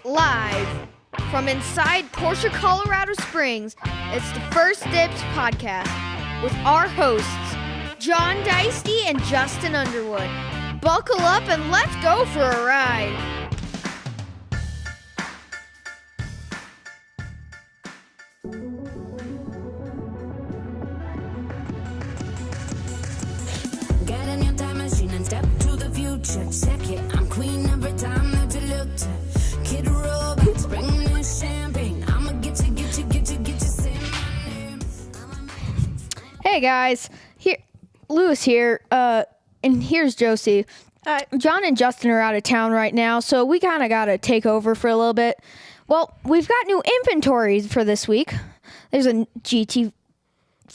Live from inside Porsche, Colorado Springs, it's the First Dibs podcast with our hosts, John Deisty and Justin Underwood. Buckle up and let's go for a ride. Get in your time machine and step to the future. Check it, I'm queen every time that you look to. Kid Robots, bring me champagne. I'ma get you, say my name. Hey guys, here, Lewis here, and here's Josie. John and Justin are out of town right now, so we kind of got to take over for a little bit. Well, we've got new inventories for this week. There's a GT4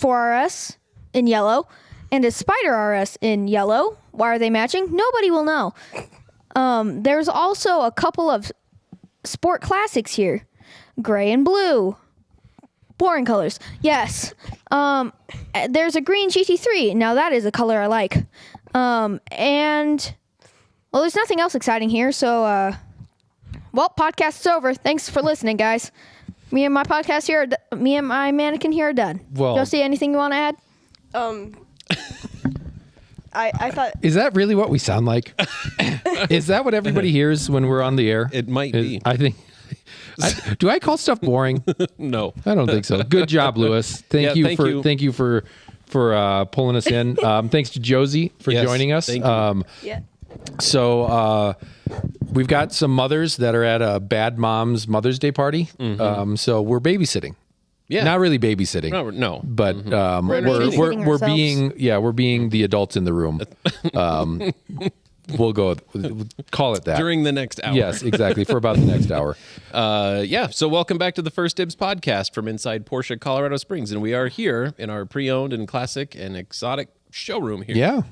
RS in yellow and a Spider RS in yellow. Why are they matching? Nobody will know. There's also a couple of sport classics here. Gray and blue. Boring colors. Yes. There's a green GT3. Now that is a color I like. And, well, there's nothing else exciting here. So, well, podcast's over. Thanks for listening, guys. Me and my mannequin here are done. Well- Josie, anything you want to add? I thought Is that really what we sound like? Is that what everybody hears when we're on the air? It might be. I think. Do I call stuff boring? No. I don't think so. Good job, Lewis. Thank you for pulling us in. Thanks to Josie for Yes, joining us. thank you. yeah. So we've got some mothers that are at a Bad Moms Mother's Day party. So we're babysitting. Yeah. Not really babysitting. No. But babysitting we're being the adults in the room. We'll call it that. During the next hour. Yes, exactly. For about the next hour. So welcome back to the First Dibs podcast from inside Porsche, Colorado Springs. And we are here in our pre-owned and classic and exotic showroom here. Yeah.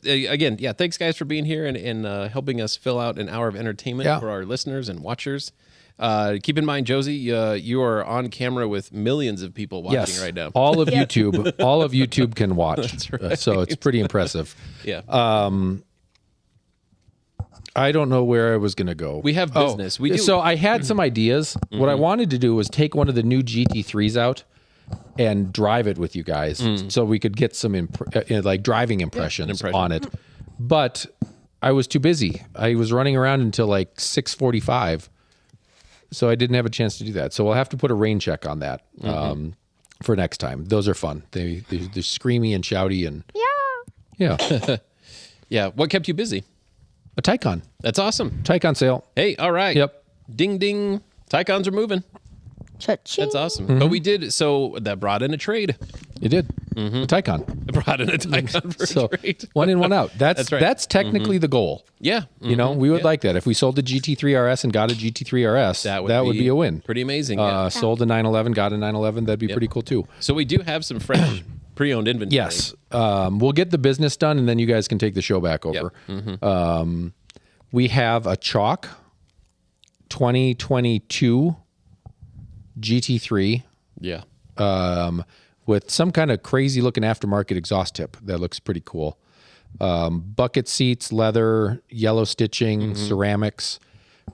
Again, thanks guys for being here and helping us fill out an hour of entertainment for our listeners and watchers. Keep in mind, Josie, you are on camera with millions of people watching right now. All of YouTube can watch. That's right. So it's pretty impressive. Yeah. I don't know where I was going to go. We have business. We do. So I had some ideas. What I wanted to do was take one of the new GT3s out and drive it with you guys so we could get some driving impressions on it. But I was too busy. I was running around until like 6:45. So I didn't have a chance to do that. So we'll have to put a rain check on that for next time. Those are fun. They're screamy and shouty and yeah. Yeah. What kept you busy? A Taycan. That's awesome. Taycan sale. Hey, all right. Yep. Ding, ding. Taycans are moving. Cha-ching. That's awesome. But we did, so that brought in a trade. It did. A Taycan. It brought in a Taycan for So a trade. one in, one out. That's right. That's technically the goal. Yeah. You know, we would like that. If we sold the GT3 RS and got a GT3 RS, that would be a win. Pretty amazing. Sold a 911, got a 911, that'd be pretty cool too. So we do have some fresh pre-owned inventory. Yes. We'll get the business done and then you guys can take the show back over. We have a Chalk 2022 GT3 Yeah. with some kind of crazy looking aftermarket exhaust tip that looks pretty cool. Bucket seats, leather, yellow stitching, ceramics,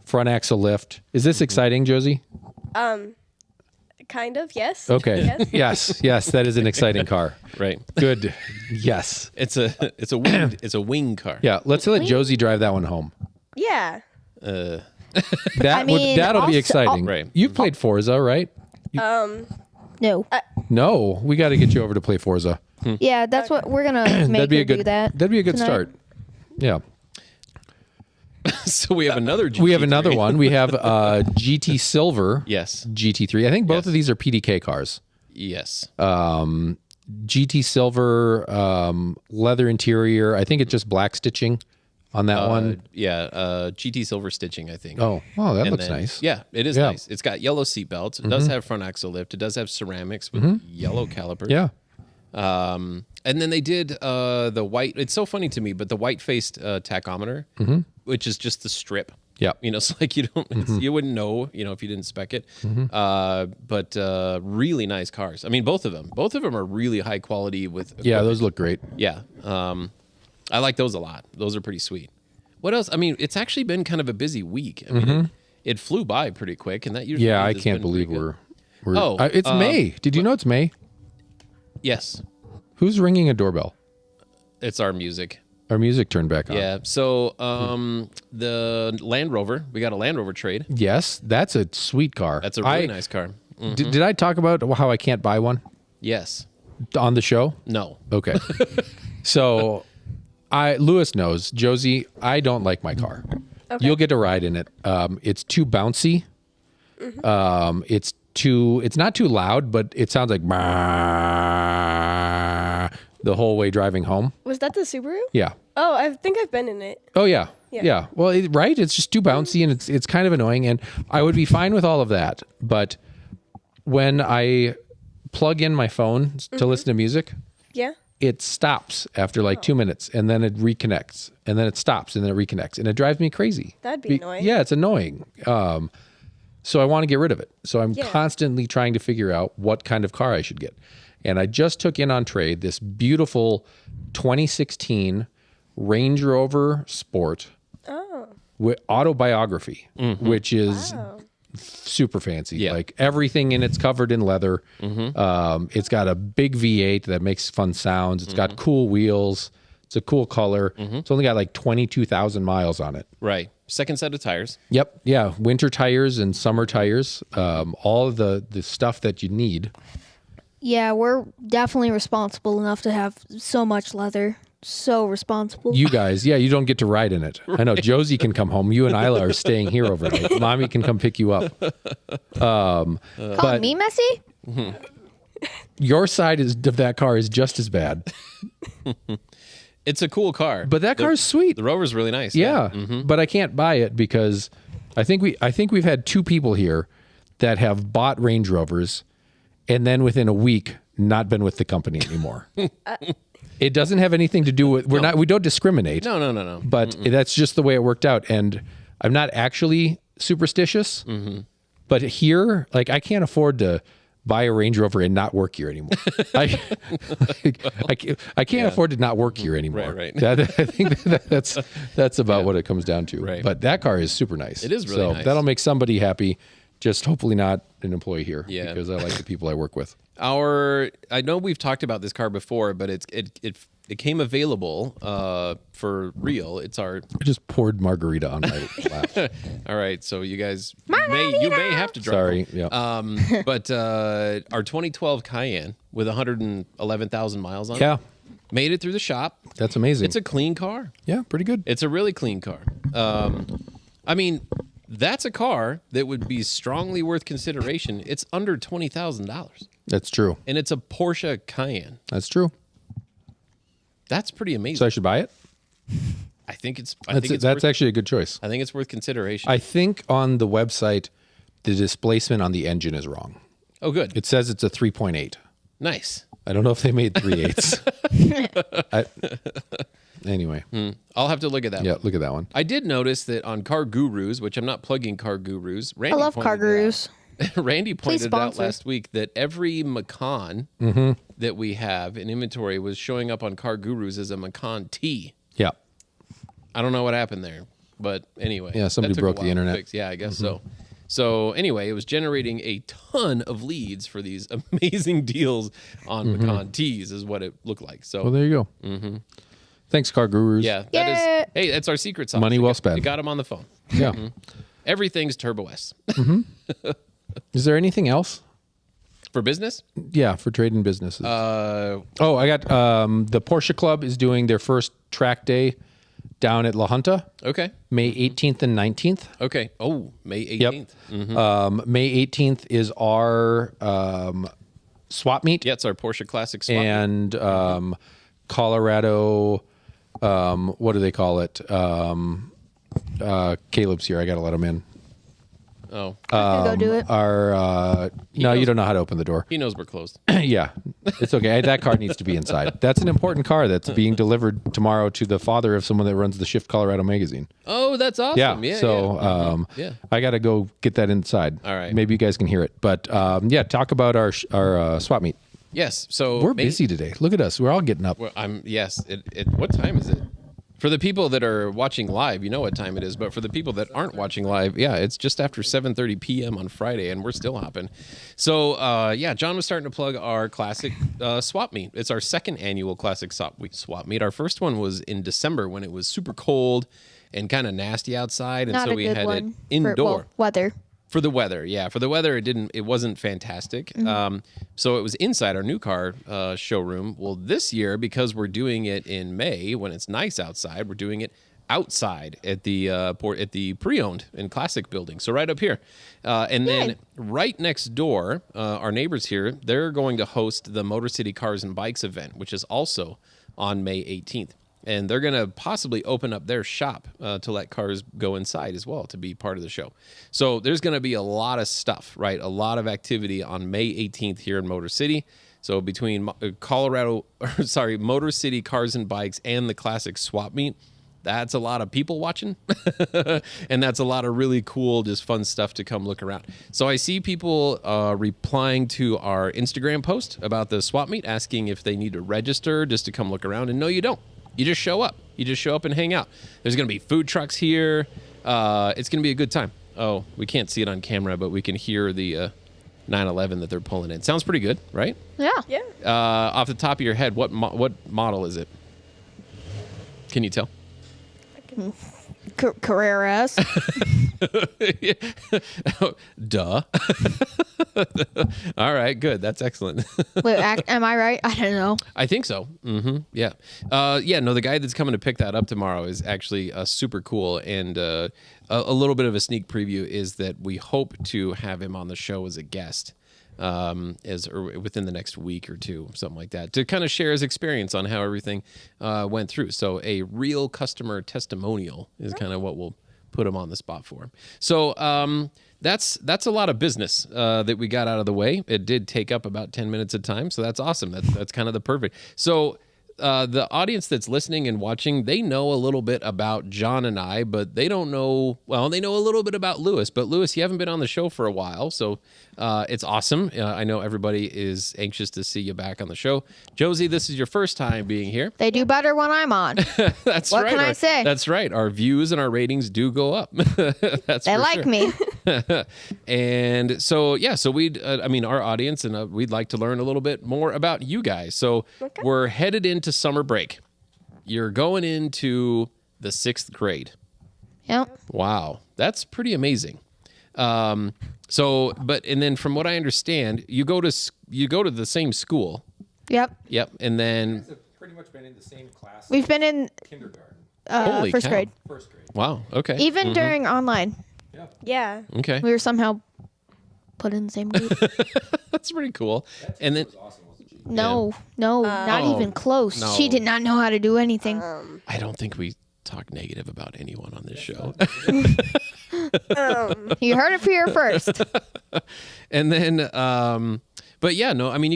front axle lift. Is this exciting, Josie? Kind of, yes. Okay. Yes. Yes, that is an exciting car. Right. Good. Yes. It's a wing car. Yeah, let's let Josie drive that one home. Yeah. That'll be exciting. Right. You've played Forza, right? No. No, we got to get you over to play Forza. Yeah, that's what we're going to make her do that. That'd be a good tonight. start. Yeah. So we have another GT3. We have another one. We have GT Silver. Yes. GT3. I think both of these are PDK cars. Yes. GT Silver, leather interior. I think it's just black stitching on that one. Yeah. GT Silver stitching, I think. Oh, that And looks then- nice. Yeah, it is nice. It's got yellow seat belts. It does have front axle lift. It does have ceramics with yellow calipers. Yeah. And then they did the white. It's so funny to me, but the white-faced tachometer, which is just the strip. Yeah. You know, it's like you wouldn't know, if you didn't spec it. But really nice cars. I mean, both of them are really high quality with equipment. Yeah, those look great. Yeah. I like those a lot. Those are pretty sweet. What else? I mean, it's actually been kind of a busy week. I mean, it flew by pretty quick, and that usually Yeah, means I it's can't been believe pretty good. we're Oh, it's May. Did you know it's May? Yes, Who's ringing a doorbell? it's our music. Our music turned back on. Yeah. So the Land Rover, we got a Land Rover trade. Yes, that's a sweet car. That's a really nice car. Did I talk about how I can't buy one Yes. on the show? No. Okay. So Lewis knows, Josie, I don't like my car. Okay. You'll get to ride in it. It's too bouncy. It's not too loud, but it sounds like the whole way driving home. Was that the Subaru? Yeah. Oh, I think I've been in it. Oh yeah. Yeah. Yeah. Well, right. It's just too bouncy and it's kind of annoying. And I would be fine with all of that, but when I plug in my phone to listen to music, Yeah. it stops after like 2 minutes, and then it reconnects, and then it stops, and then it reconnects, and it drives me crazy. That'd be annoying. Yeah, it's annoying. So I want to get rid of it. So I'm Yeah. constantly trying to figure out what kind of car I should get. And I just took in on trade this beautiful 2016 Range Rover Sport with autobiography, which is super fancy. Yeah. Like everything in it's covered in leather. It's got a big V8 that makes fun sounds. It's got cool wheels. It's a cool color. It's only got like 22,000 miles on it. Right. Second set of tires. Yep. Yeah. Winter tires and summer tires. All of the stuff that you need. Yeah, we're definitely responsible enough to have so much leather. So responsible. You guys, yeah, you don't get to ride in it. I know Josie can come home. You and Isla are staying here overnight. Mommy can come pick you up. Calling me messy? Your side of that car is just as bad. It's a cool car. But that car's sweet. The Rover's really nice. Yeah. But I can't buy it because I think we've had 2 people here that have bought Range Rovers and then within a week not been with the company anymore. It doesn't have anything to do with we don't discriminate. No. But that's just the way it worked out. And I'm not actually superstitious, but here, like, I can't afford to buy a Range Rover and not work here anymore. I can't afford to not work here anymore. Right. I think that's about what it comes down to. Right. But that car is super nice. It is really nice. That'll make somebody happy. Just hopefully not an employee here. Yeah. Because I like the people I work with. I know we've talked about this car before, but it came available for real. It's our I just poured margarita on my lap. all right. So you guys may have to drive. Sorry. home. Yeah. But our 2012 Cayenne with 111,000 miles on Yeah. it made it through the shop. That's amazing. It's a clean car. Yeah, pretty good. It's a really clean car. I mean, that's a car that would be strongly worth consideration. It's under $20,000, That's true. and it's a Porsche Cayenne. That's true. That's pretty amazing. So I should buy it? I think it's That's actually a good choice. I think it's worth consideration. I think on the website, the displacement on the engine is wrong. Oh, good. It says it's a 3.8. Nice. I don't know if they made 3/8. Anyway, I'll have to look at that. yeah, one. look at that one. I did notice that on Car Gurus, which I'm not plugging Car Gurus. Randy I love pointed car it out. gurus. Randy pointed it out sponsor. last week that every Macan that we have in inventory was showing up on Car Gurus as a Macan T. Yeah. I don't know what happened there, but anyway. Yeah, somebody that took a broke the while to internet. fix. Yeah, I guess so. So anyway, it was generating a ton of leads for these amazing deals on Macan Ts, is what it looked like. So Well, there you go. Thanks, Car Gurus. yeah, that Yeah. is. Hey, that's our secret sauce. Money We well got- spent. We got him on the phone. Yeah. Everything's Turbo S Is there anything else? for business. Yeah, for trade and businesses. I got the Porsche Club is doing their first track day down at La Junta, Okay. May 18th and 19th. Okay. Oh, May Yep. 18th. May 18th is our swap meet. Yeah, it's our Porsche Classic swap. And Colorado, what do they call it? Caleb's here. I got to let him in. Oh, Go do it. Our no, you don't know how to open the door. he knows we're closed. Yeah, it's okay. That car needs to be inside. That's an important car that's being delivered tomorrow to the father of someone that runs the Shift Colorado magazine. Oh, that's awesome. Yeah. so yeah. I got to go get that inside. All right. Maybe you guys can hear it. But yeah, talk about our swap meet. Yes. So We're busy today. Look at us. We're all getting up. Well, yes. What time is it? For the people that are watching live, you know what time it is. But for the people that aren't watching live, yeah, it's just after 7:30 p.m. on Friday, and we're still hopping. So, John was starting to plug our classic swap meet. It's our second annual classic swap meet. Our first one was in December when it was super cold and kind of nasty outside, and Not so a we good had one it indoor. weather. For the weather, yeah. For the weather, it wasn't fantastic. So it was inside our new car showroom. Well, this year, because we're doing it in May when it's nice outside, we're doing it outside at the pre-owned and classic building. So right up here, and then right next door, our neighbors here, they're going to host the Motor City Cars and Bikes event, which is also on May 18th. And they're going to possibly open up their shop to let cars go inside as well to be part of the show. So there's going to be a lot of stuff, right? A lot of activity on May 18th here in Motor City. So between Motor City Cars and Bikes and the Classic Swap Meet, that's a lot of people watching. And that's a lot of really cool, just fun stuff to come look around. So I see people replying to our Instagram post about the swap meet, asking if they need to register just to come look around. And no, you don't. You just show up. You just show up and hang out. There's going to be food trucks here. It's going to be a good time. Oh, we can't see it on camera, but we can hear the 911 that they're pulling in. Sounds pretty good, right? Yeah. Yeah. Off the top of your head, what model is it? Can you tell? Carreras. Duh. All right, good. That's excellent. Wait, am I right? I don't know. I think so. Mm-hmm. Yeah. No, the guy that's coming to pick that up tomorrow is actually super cool. And a little bit of a sneak preview is that we hope to have him on the show as a guest within the next week or two, something like that, to kind of share his experience on how everything went through. So a real customer testimonial is kind of what we'll put him on the spot for. So that's a lot of business that we got out of the way. It did take up about 10 minutes of time, so that's awesome. That's kind of the perfect. So the audience that's listening and watching, they know a little bit about John and I, but they don't know, well, they know a little bit about Lewis. But Lewis, you haven't been on the show for a while, so it's awesome. I know everybody is anxious to see you back on the show. Josie, this is your first time being here. They do better when I'm on. That's what right. Can I say? That's right. Our views and our ratings do go up. That's they for like sure. me. And so, our audience, and we'd like to learn a little bit more about you guys. So we're headed into summer break. You're going into the 6th grade. Yep. Wow. That's pretty amazing. And then from what I understand, you go to the same school. Yep. Yep. And then Pretty much been in the same class. We've been in kindergarten. Holy first cow. grade. First grade. Wow. Okay. Even during online, Yeah. Okay. we were somehow put in the same group. That's pretty cool. And then No, not even close. no. She did not know how to do anything. I don't think we talk negative about anyone on this show. You heard it here first. And then, you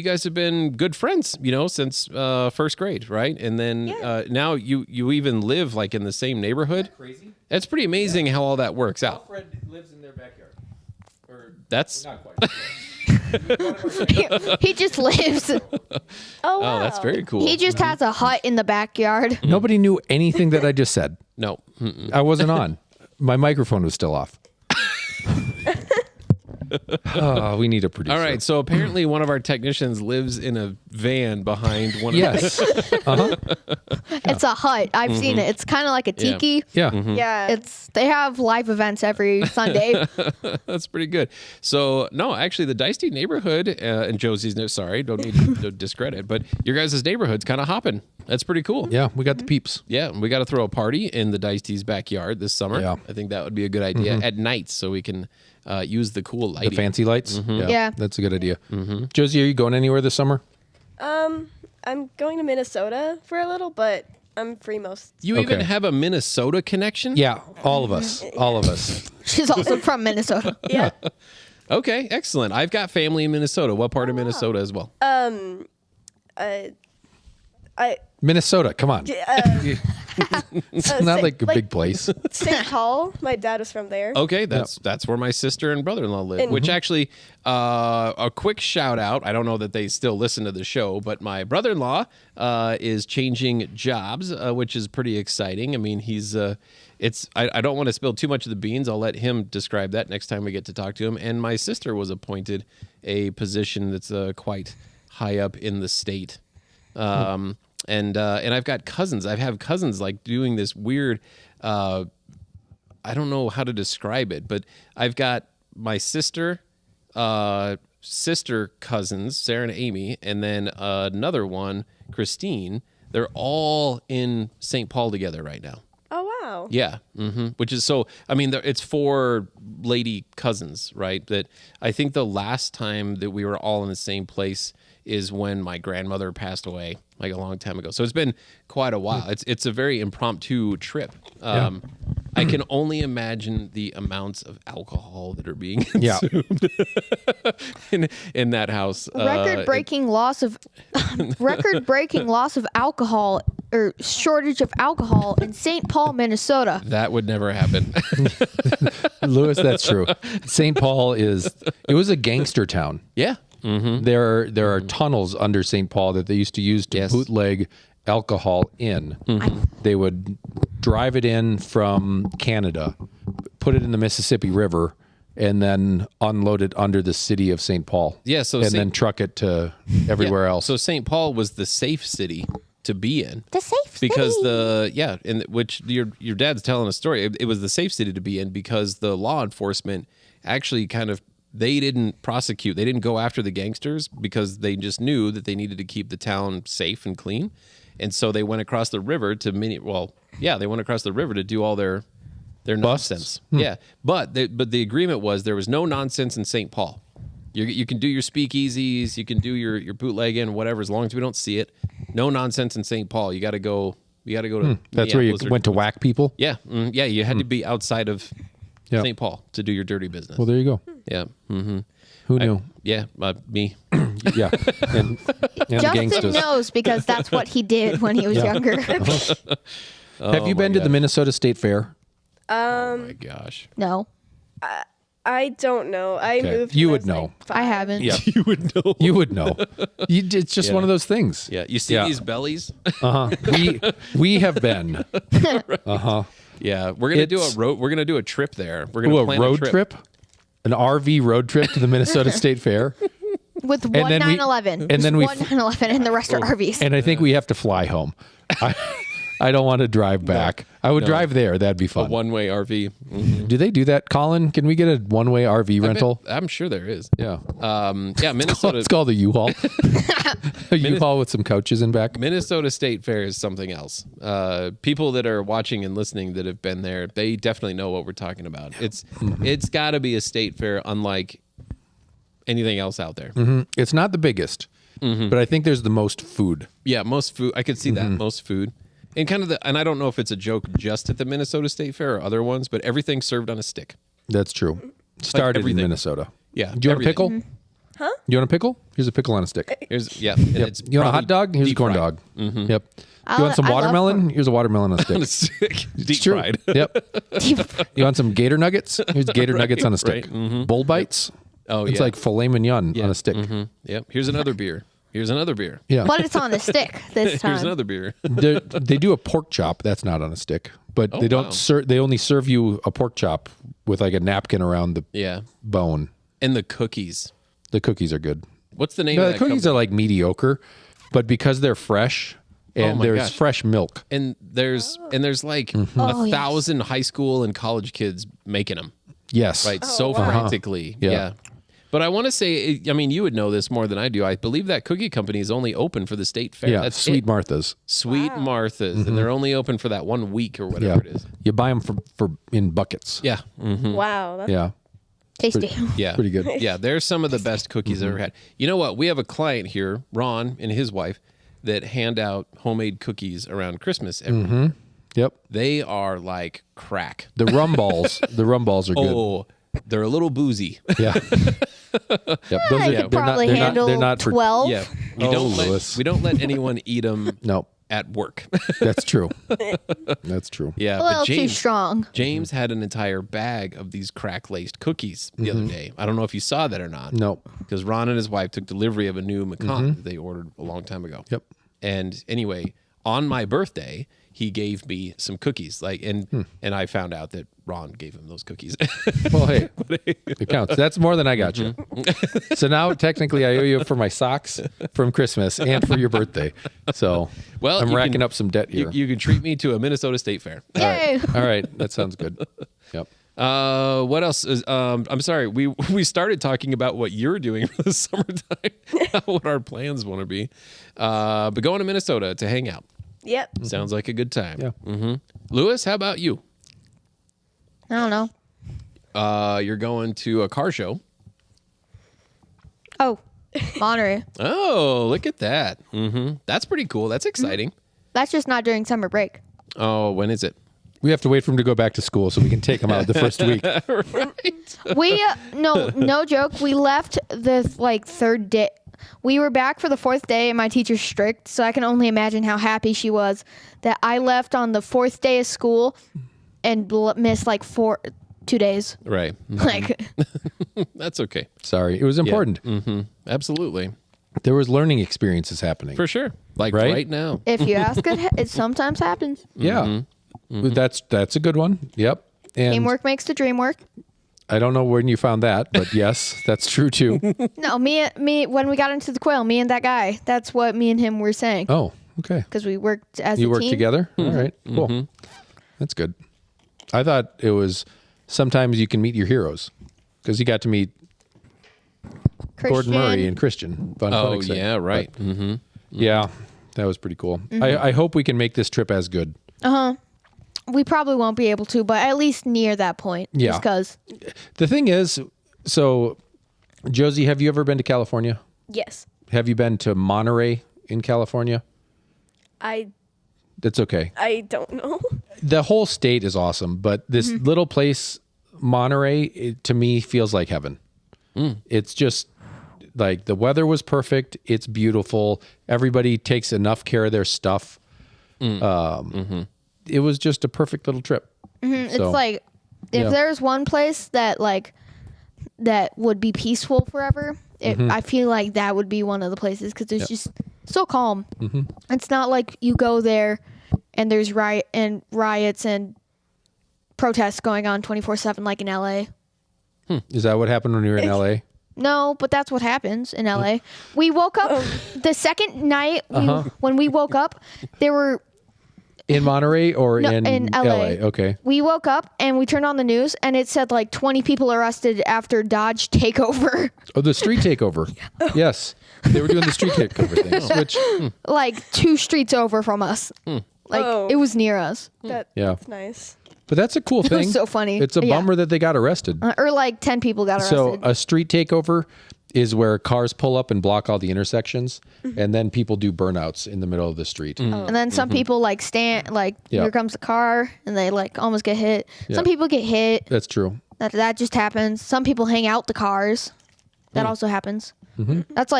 guys have been good friends, since first grade, right? And then now you even live like in the same neighborhood. Crazy. It's pretty amazing how all that works out. Alfred lives in their backyard. Or That's not quite. He just lives. Oh, wow. oh, that's very cool. He just has a hut in the backyard. Nobody knew anything that I just said. No. Mm-mm. I wasn't on. My microphone was still off. Oh, we need a producer. All right. So apparently one of our technicians lives in a van behind one of Yes. It's a hut. I've seen it. It's kind of like a Yeah. tiki. Yeah. Yeah. They have live events every Sunday. That's pretty good. So, no, actually, the Dicey neighborhood, and Josie's, don't need to discredit, but your guys' neighborhood's kind of hopping. That's pretty cool. Yeah, we got the peeps. Yeah, and we got to throw a party in the Dicey's backyard this summer. Yeah. I think that would be a good idea at night so we can use the cool lighting. The fancy lights. Yeah. That's a good idea. Josie, are you going anywhere this summer? I'm going to Minnesota for a little, but I'm free most. You even Okay. have a Minnesota connection? Yeah, all of us. All of us. She's also from Minnesota. Yeah. Okay, excellent. I've got family in Minnesota. What part of Minnesota as well? I Minnesota, come on. It's not like a big place. St. Paul. My dad was from there. Okay, that's where my sister and brother-in-law live. Which actually, a quick shout out. I don't know that they still listen to the show, but my brother-in-law is changing jobs, which is pretty exciting. I mean, he's I don't want to spill too much of the beans. I'll let him describe that next time we get to talk to him. And my sister was appointed a position that's quite high up in the state. And I've got cousins. I have cousins like doing this weird. I don't know how to describe it, but I've got my sister cousins, Sarah and Amy, and then another one, Christine. They're all in St. Paul together right now. Oh wow. Yeah, which is so. I mean, it's 4 lady cousins, right? That I think the last time that we were all in the same place is when my grandmother passed away, like a long time ago. So it's been quite a while. It's a very impromptu trip. I can only imagine the amounts of alcohol that are being consumed in that house. Record-breaking loss of alcohol or shortage of alcohol in St. Paul, Minnesota. That would never happen. Lewis, that's true. St. Paul it was a gangster town. Yeah. There are tunnels under St. Paul that they used to use to bootleg alcohol in. They would drive it in from Canada, put it in the Mississippi River, and then unload it under the city of St. Paul. Yeah, so then truck it to everywhere else. So St. Paul was the safe city to be in. The safe city. Because which your dad's telling a story. It was the safe city to be in because the law enforcement actually they didn't prosecute. They didn't go after the gangsters because they just knew that they needed to keep the town safe and clean. And so they went across the river they went across the river to do all their nonsense. Yeah. But the agreement was there was no nonsense in St. Paul. You can do your speakeasies, you can do your bootlegging, whatever, as long as we don't see it. No nonsense in St. Paul. You got to go to That's where you went to whack people? Yeah. Yeah, you had to be outside of St. Paul to do your dirty business. Well, there you go. Yeah. Mm-hmm. Who knew? Me. Yeah. And the Justin gangsters. knows because that's what he did when he was younger. Have you been to the Minnesota State Fair? Oh my gosh. No, I don't know. I moved. You when would I was, know. like, 5. I haven't. Yeah, you would know. You would know. It's just one of those things. Yeah, you see these bellies? We have been. Yeah, we're gonna do a road. We're gonna do a trip there. We're gonna plan a road a trip, an RV road trip to the Minnesota State Fair. With one then we- 911. and then we- one 911 and the rest are RVs. And I think we have to fly home. I don't want to drive back. I would drive there. That'd be fun. One-way RV. Do they do that, Colin? Can we get a one-way RV rental? I'm sure there is. Yeah. Minnesota. It's called a U-Haul. A U-Haul with some couches in back. Minnesota State Fair is something else. People that are watching and listening that have been there, they definitely know what we're talking about. It's got to be a state fair unlike anything else out there. It's not the biggest, but I think there's the most food. Yeah, most food. I could see that most food, and and I don't know if it's a joke just at the Minnesota State Fair or other ones, but everything's served on a stick. That's true. Started in everything. Minnesota. Yeah. Do you want a pickle? everything. Huh? You want a pickle? Here's a pickle on a stick. and Yep. it's You want a hot probably dog? Here's a deep corn fried. dog. Yep. You want some I love watermelon? corn. Here's a watermelon on a stick. On a stick, deep It's true. fried. Yep. You want some gator nuggets? Here's gator nuggets on a stick. Bull bites. Oh, It's yeah. like filet mignon on a stick. Yep. Here's another beer. Here's another beer. Yeah. But it's on a stick this time. Here's another beer. They do a pork chop. That's not on a stick, but they don't wow. serve. They only serve you a pork chop with like a napkin around the Yeah. bone. And the cookies. The cookies are good. What's the name No, of the that cookies company? are like mediocre, but because they're fresh and my there's gosh. fresh milk. And there's like Oh, yes. 1,000 high school and college kids making them, Yes. right? So wow. frantically. Yeah. Yeah. But I want to say, I mean, you would know this more than I do. I believe that cookie company is only open for the state fair. Yeah. That's Sweet it. Martha's. Sweet Martha's, and they're only open for that 1 week or Yeah. whatever it is. You buy them for in buckets. Yeah. Wow. That's Yeah. Tasty. Yeah. Pretty good. Yeah, they're some of the best cookies I've ever had. You know what? We have a client here, Ron and his wife, that hand out homemade cookies around Christmas every year. Yep. They are like crack. The rum balls. The rum balls are good. Oh, they're a little boozy. Yeah. Yep. Those I are could probably handle they're not for 12. Yeah. Oh, Louis. We don't let anyone eat them No. at work. That's true. That's true. Yeah, A little but too James, strong. James had an entire bag of these crack-laced cookies the other day. I don't know if you saw that or not. No. Because Ron and his wife took delivery of a new Macon that they ordered a long time ago. Yep. And anyway, on my birthday, he gave me some cookies. And I found out that Ron gave him those cookies. Well, hey, it counts. That's more than I got you. So now technically I owe you for my socks from Christmas and for your birthday. So Well, I'm you racking can- up some debt here. You can treat me to a Minnesota State Fair. Yay! All right. That sounds good. Yep. What else is I'm sorry, we started talking about what you're doing for the summertime, what our plans want to be. But going to Minnesota to hang out. Yep. Sounds like a good time. Yeah. Lewis, how about you? I don't know. You're going to a car show. Oh, Monterey. Oh, look at that. That's pretty cool. That's exciting. That's just not during summer break. Oh, when is it? We have to wait for him to go back to school so we can take him out the first week. We no joke. We left the third day. We were back for the fourth day, and my teacher's strict, so I can only imagine how happy she was that I left on the fourth day of school and missed 2 days. Right. Like, That's okay. Sorry. It was important. Absolutely. There was learning experiences happening. For sure. Like Right? right now. if you ask it sometimes happens. Yeah. That's a good one. Yep. And Teamwork makes the dream work. I don't know when you found that, but yes, that's true too. No, me, when we got into the quail, me and that guy. That's what me and him were saying Oh, okay. because we worked as You a work team. together? All right. Cool. That's good. I thought it was sometimes you can meet your heroes because you got to meet Gordon Murray Christian. and Christian von Oh, Koenigsegg. yeah, right. But, yeah, that was pretty cool. I hope we can make this trip as good. We probably won't be able to, but at least near that point. Yeah. Just because. The thing is, so Josie, have you ever been to California? Yes. Have you been to Monterey in California? I That's okay. don't know. The whole state is awesome, but this little place, Monterey, to me feels like heaven. It's just like the weather was perfect. It's beautiful. Everybody takes enough care of their stuff. It was just a perfect little trip. It's So, like if yeah. there's one place that that would be peaceful forever, I feel like that would be one of the places because it's just so calm. It's not like you go there and there's riots and protests going on 24/7 like in LA. Is that what happened when you were in LA? No, but that's what happens in LA. We woke up the second night when we woke up, there were In Monterey or No, in LA. Okay. we woke up and we turned on the news and it said 20 people arrested after Dodge takeover. Oh, the street takeover. Yes. They were doing the street takeover things, which, 2 streets over from us. Oh. It was near us. That's nice. but that's a cool thing. was so funny. It's a Yeah. bummer that they got arrested. Or 10 people got arrested. So a street takeover is where cars pull up and block all the intersections, and then people do burnouts in the middle of the street. and then some people stand Yeah. here comes the car and they almost get hit. Yeah. Some people get hit. That's true. That just happens. Some people hang out the cars. That also happens. That's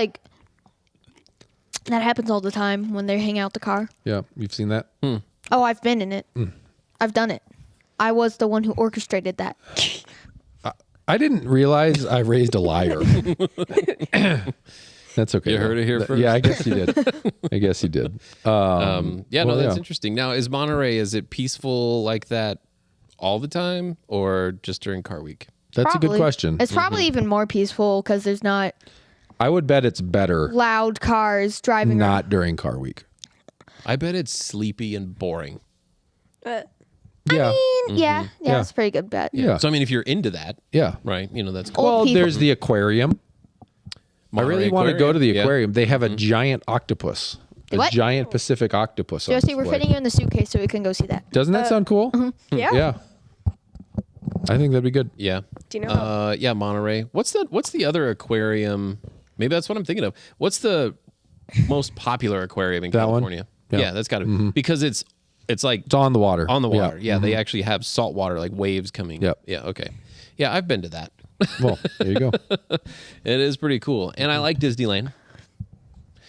that happens all the time when they hang out the car. Yeah, you've seen that. Oh, I've been in it. I've done it. I was the one who orchestrated that. I didn't realize I raised a liar. That's okay. You though. heard it here first. Yeah, I guess you did. I guess you did. Yeah, no, well, that's yeah. interesting. Now, is Monterey, is it peaceful like that all the time or just during car week? That's a good Probably. question. It's probably even more peaceful because there's not I would bet it's better loud cars driving around. not during car week. I bet it's sleepy and boring. But Yeah. Yeah, Yeah. that's a pretty good bet. Yeah. So, I mean, if you're into that, Yeah. right, that's cool. Old Well, people. there's the aquarium. I really Monterey want to go to the Yeah. aquarium. They have a giant octopus. A What? giant Pacific octopus. on Josie, we're display. fitting you in the suitcase so we can go see that. Doesn't that sound cool? yeah. Yeah. I think that'd be good. Yeah. Do you know how- Yeah, Monterey. What's the other aquarium? Maybe that's what I'm thinking of. What's the most popular aquarium in That one? California? Yeah. Yeah, that's got to because it's like It's on the water. on the Yeah. water. Yeah, they actually have salt water, like waves coming. Yep. Yeah. Okay. Yeah, I've been to that. Well, there you go. It is pretty cool, and I like Disneyland.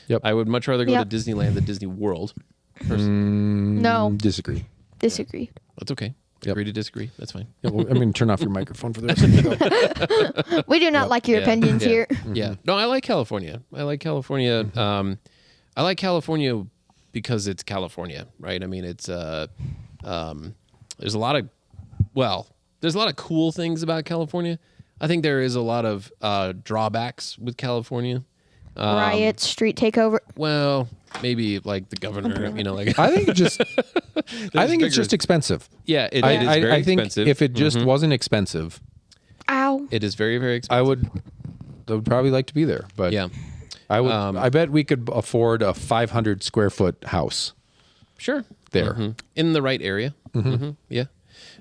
Yep. I would much rather go Yep. to Disneyland than Disney World. person? No, Disagree. disagree. That's okay. Agree to disagree. That's fine. Yeah, well, I'm going to turn off your microphone for the rest of the show. We do not like your opinions here. Yeah. No, I like California. I like California. I like California because it's California, right? I mean, it's there's a lot of cool things about California. I think there is a lot of drawbacks with California. Riots, street takeover. Well, maybe like the governor, like I think it's just bigger- expensive. yeah, it is very I think expensive. if it just wasn't expensive, Ow. It is very, very expensive. I would probably like to be there. But Yeah. I would. I bet we could afford a 500 square foot house Sure. there. In the right area. Yeah.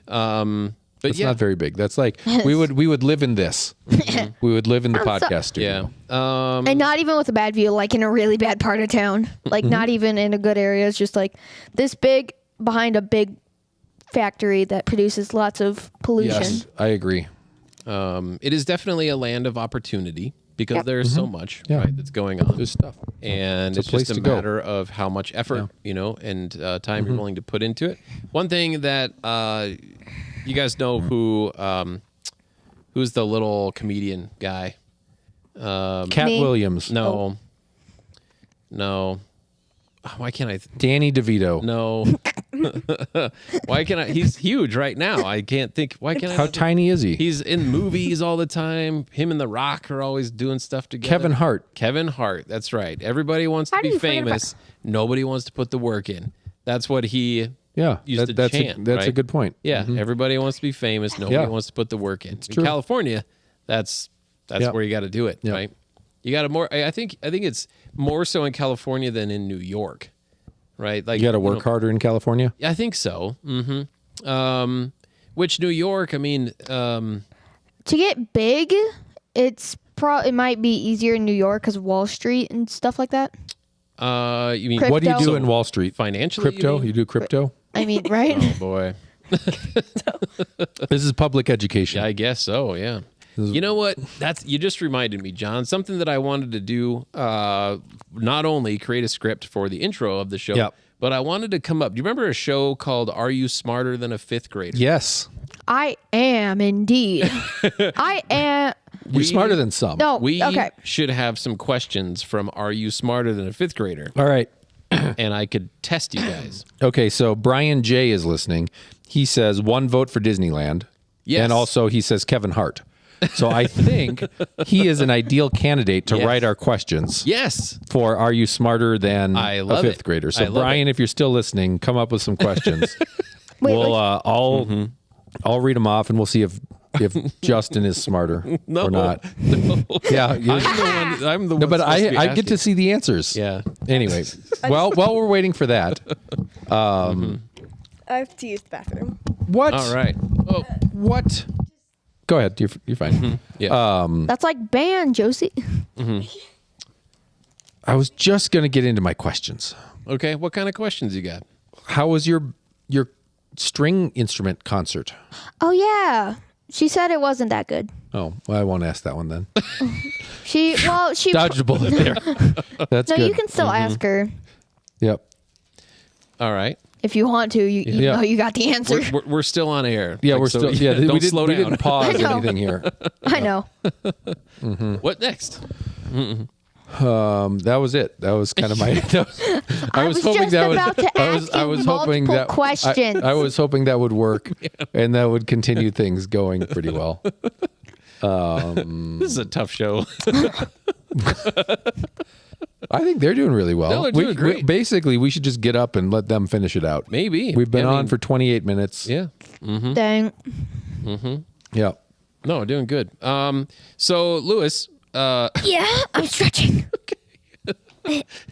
But It's yeah. not very big. That's like we would live in this. We would live in the podcast studio. Yeah. And not even with a bad view, like in a really bad part of town. Like not even in a good area. It's just like this big behind a big factory that produces lots of pollution. Yes, I agree. It is definitely a land of opportunity because Yep. there's so much Yeah. right, that's going on. There's stuff. And It's a it's place just a to go. matter of how much effort, and time you're willing to put into it. One thing that you guys know who's the little comedian guy? Cat Me? Williams, No. Why can't I? Danny DeVito. No. Why can't I? He's huge right now. I can't think. Why can't I? How tiny is he? He's in movies all the time. Him and The Rock are always doing stuff together. Kevin Hart. Kevin Hart. That's right. Everybody wants to How do be you forget famous. Nobody wants to put the work in. That's what he Yeah, used to that's chant. that's a right? good point. Yeah, everybody wants to be famous. Nobody Yeah. wants to put the work in. In true. California, that's Yeah. where you got to do it, Yeah. right? You got to more. I think it's more so in California than in New York, right? Like You got to work harder in California. I think so. Which New York? I mean, To get big, it might be easier in New York because Wall Street and stuff like that. you mean Crypto. What do you do in Wall Street? financially? Crypto? You do crypto? I mean, right? Oh boy. This is public education. Yeah, I guess so. Yeah. You know what? You just reminded me, John. Something that I wanted to do. Not only create a script for the intro of the show, Yep. but I wanted to come up. Do you remember a show called "Are You Smarter Than a Fifth Grader"? Yes. I am indeed. I am. You're smarter than some. No. We Okay. should have some questions from "Are You Smarter Than a Fifth Grader?" All right. and I could test you guys. Okay, so Brian J is listening. He says 1 vote for Disneyland. Yes. And also he says Kevin Hart. So I think he is an ideal candidate to Yes. write our questions Yes. for Are You Smarter Than I a love Fifth it. Grader? I So love Brian, if you're still listening, come up with some questions. Wait, we'll wait. I'll read them off and we'll see if Justin is smarter No. or not. No. Yeah, I'm the one. no, but supposed to be I get to asking. see the answers. Yeah. Anyway, while we're waiting for that, I have to use the bathroom. what? All right. Oh, What? Go ahead. You're fine. yeah. That's like ban, Josie. I was just gonna get into my questions. Okay. What kind of questions you got? How was your string instrument concert? Oh yeah. She said it wasn't that good. Oh, well, I won't ask that one then. She Dodged a bullet there. That's No, good. you can still ask her Yep. All right. if you want to. You Yeah. know you got the answer. We're still on air. Yeah, Like, we're so still. Yeah, don't we slow down. didn't pause I know. anything here. I know. What next? That was it. That was kind of my. I was just about to ask you multiple questions. I was hoping that would work, and that would continue things going pretty well. This is a tough show. I think they're doing really well. No, they're doing great. Basically, we should just get up and let them finish it out. Maybe. We've been I on mean, for 28 minutes. Yeah. Dang. Yeah. No, doing good. So Lewis, Yeah, I'm stretching.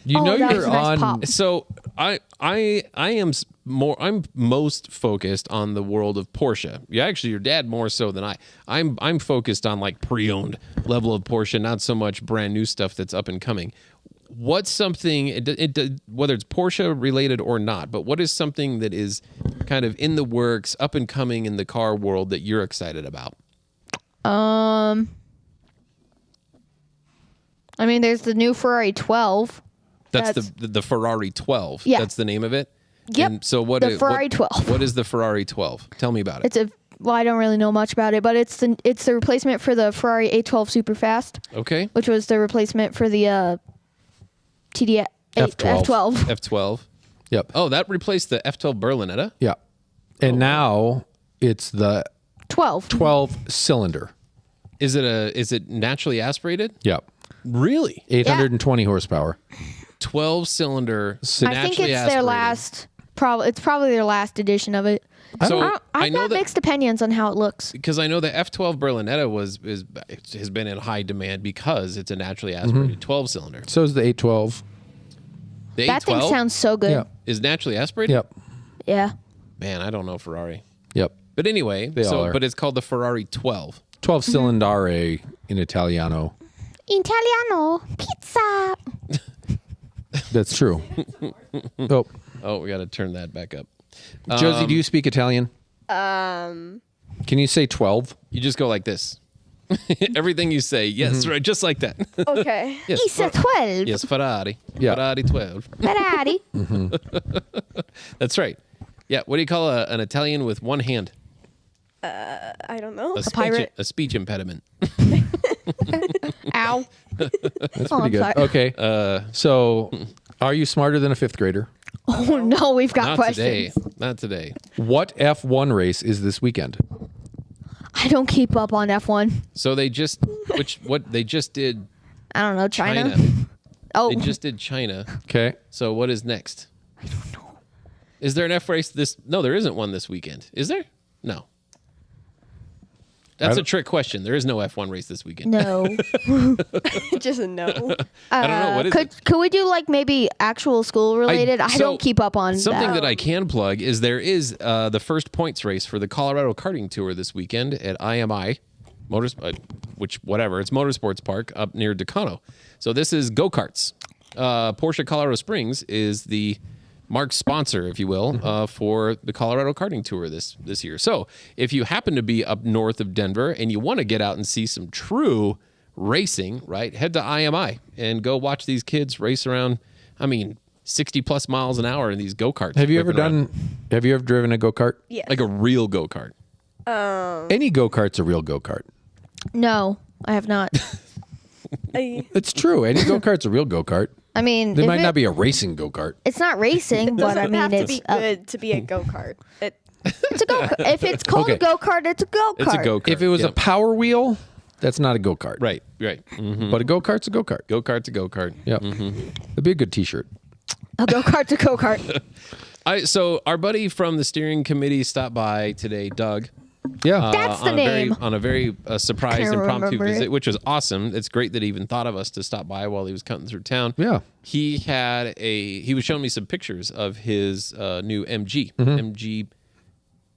You Oh, know that was you're a nice on. pop. so I'm most focused on the world of Porsche. Yeah, actually, your dad more so than I. I'm focused on like pre-owned level of Porsche, not so much brand new stuff that's up and coming. What's something, whether it's Porsche related or not, but what is something that is kind of in the works, up and coming in the car world that you're excited about? I mean, there's the new Ferrari 12. That's the Ferrari 12. Yeah. That's the name of it. Yep. And so what The is Ferrari 12. What is the Ferrari 12? Tell me about it. I don't really know much about it, but it's the replacement for the Ferrari 812 Superfast, Okay. which was the replacement for the TD F12. F12. Yep. Oh, that replaced the F12 Berlinetta? Yeah. And now it's the 12. 12 cylinder. Is it naturally aspirated? Yep. Really? 820 horsepower. 12 cylinder I think naturally it's their aspirated. last. It's probably their last edition of it. So I've know got that mixed opinions on how it looks. because I know the F12 Berlinetta has been in high demand because it's a naturally aspirated 12 cylinder. So is the 812. The That thing 812 sounds so good. Yeah. is naturally aspirated. Yep. Yeah. Man, I don't know Ferrari. Yep. But anyway, all are. but it's called the Ferrari 12. 12 cylindare in Italiano. Italiano pizza. That's true. Oh, Oh, we got to turn that back up. Josie, do you speak Italian? Um, Can you say 12? You just go like this. Everything you say, yes, right, just like that. okay. yes, Isa 12. yes, Ferrari. Yeah. Ferrari 12. Ferrari. That's right. Yeah, what do you call an Italian with one hand? I don't know. pirate. A speech impediment. Ow. That's Oh, pretty I'm good. sorry. Okay. So, are you smarter than a fifth grader? Oh no, we've got Not today. questions. Not today. What F1 race is this weekend? I don't keep up on F1. So they just they just did I don't know, China. Oh, They just did China. Okay. So what is next? I don't know. Is there an F race this? No, there isn't one this weekend. Is there? No. That's a trick question. There is no F1 race this weekend. no. Just a no. I don't know. What is it? Could we do like maybe actual school related? I so don't keep up on Something that. that I can plug is there is the first points race for the Colorado Karting Tour this weekend at IMI, it's Motorsports Park up near Decano. So this is go-karts. Porsche Colorado Springs is the marked sponsor, if you will, for the Colorado Karting Tour this year. So if you happen to be up north of Denver and you want to get out and see some true racing, right, head to IMI and go watch these kids race around. 60 plus miles an hour in these go-karts. Have you ever whipping around. driven a go-kart? Yes. Like a real go-kart? Any go-kart's a real go-kart. No, I have not. It's true. Any go-kart's a real go-kart. I mean, They if might not be a racing go-kart. It's not racing, but I Doesn't mean, have to it's be good to be a go kart. it's a go. If it's called Okay. a go kart, it's a go kart. It's a go-kart. If it was yeah. a Power Wheel, that's not a go-kart. Right. Mm-hmm. But a go-kart's a go-kart. Go-kart's a go-kart. Yep. It'd be a good T-shirt. A go kart's a go kart. So our buddy from the steering committee stopped by today, Doug. Yeah. That's the name. On a very surprise Can't impromptu remember visit, it. which was awesome. It's great that he even thought of us to stop by while he was cutting through town. Yeah. He was showing me some pictures of his new MG, MG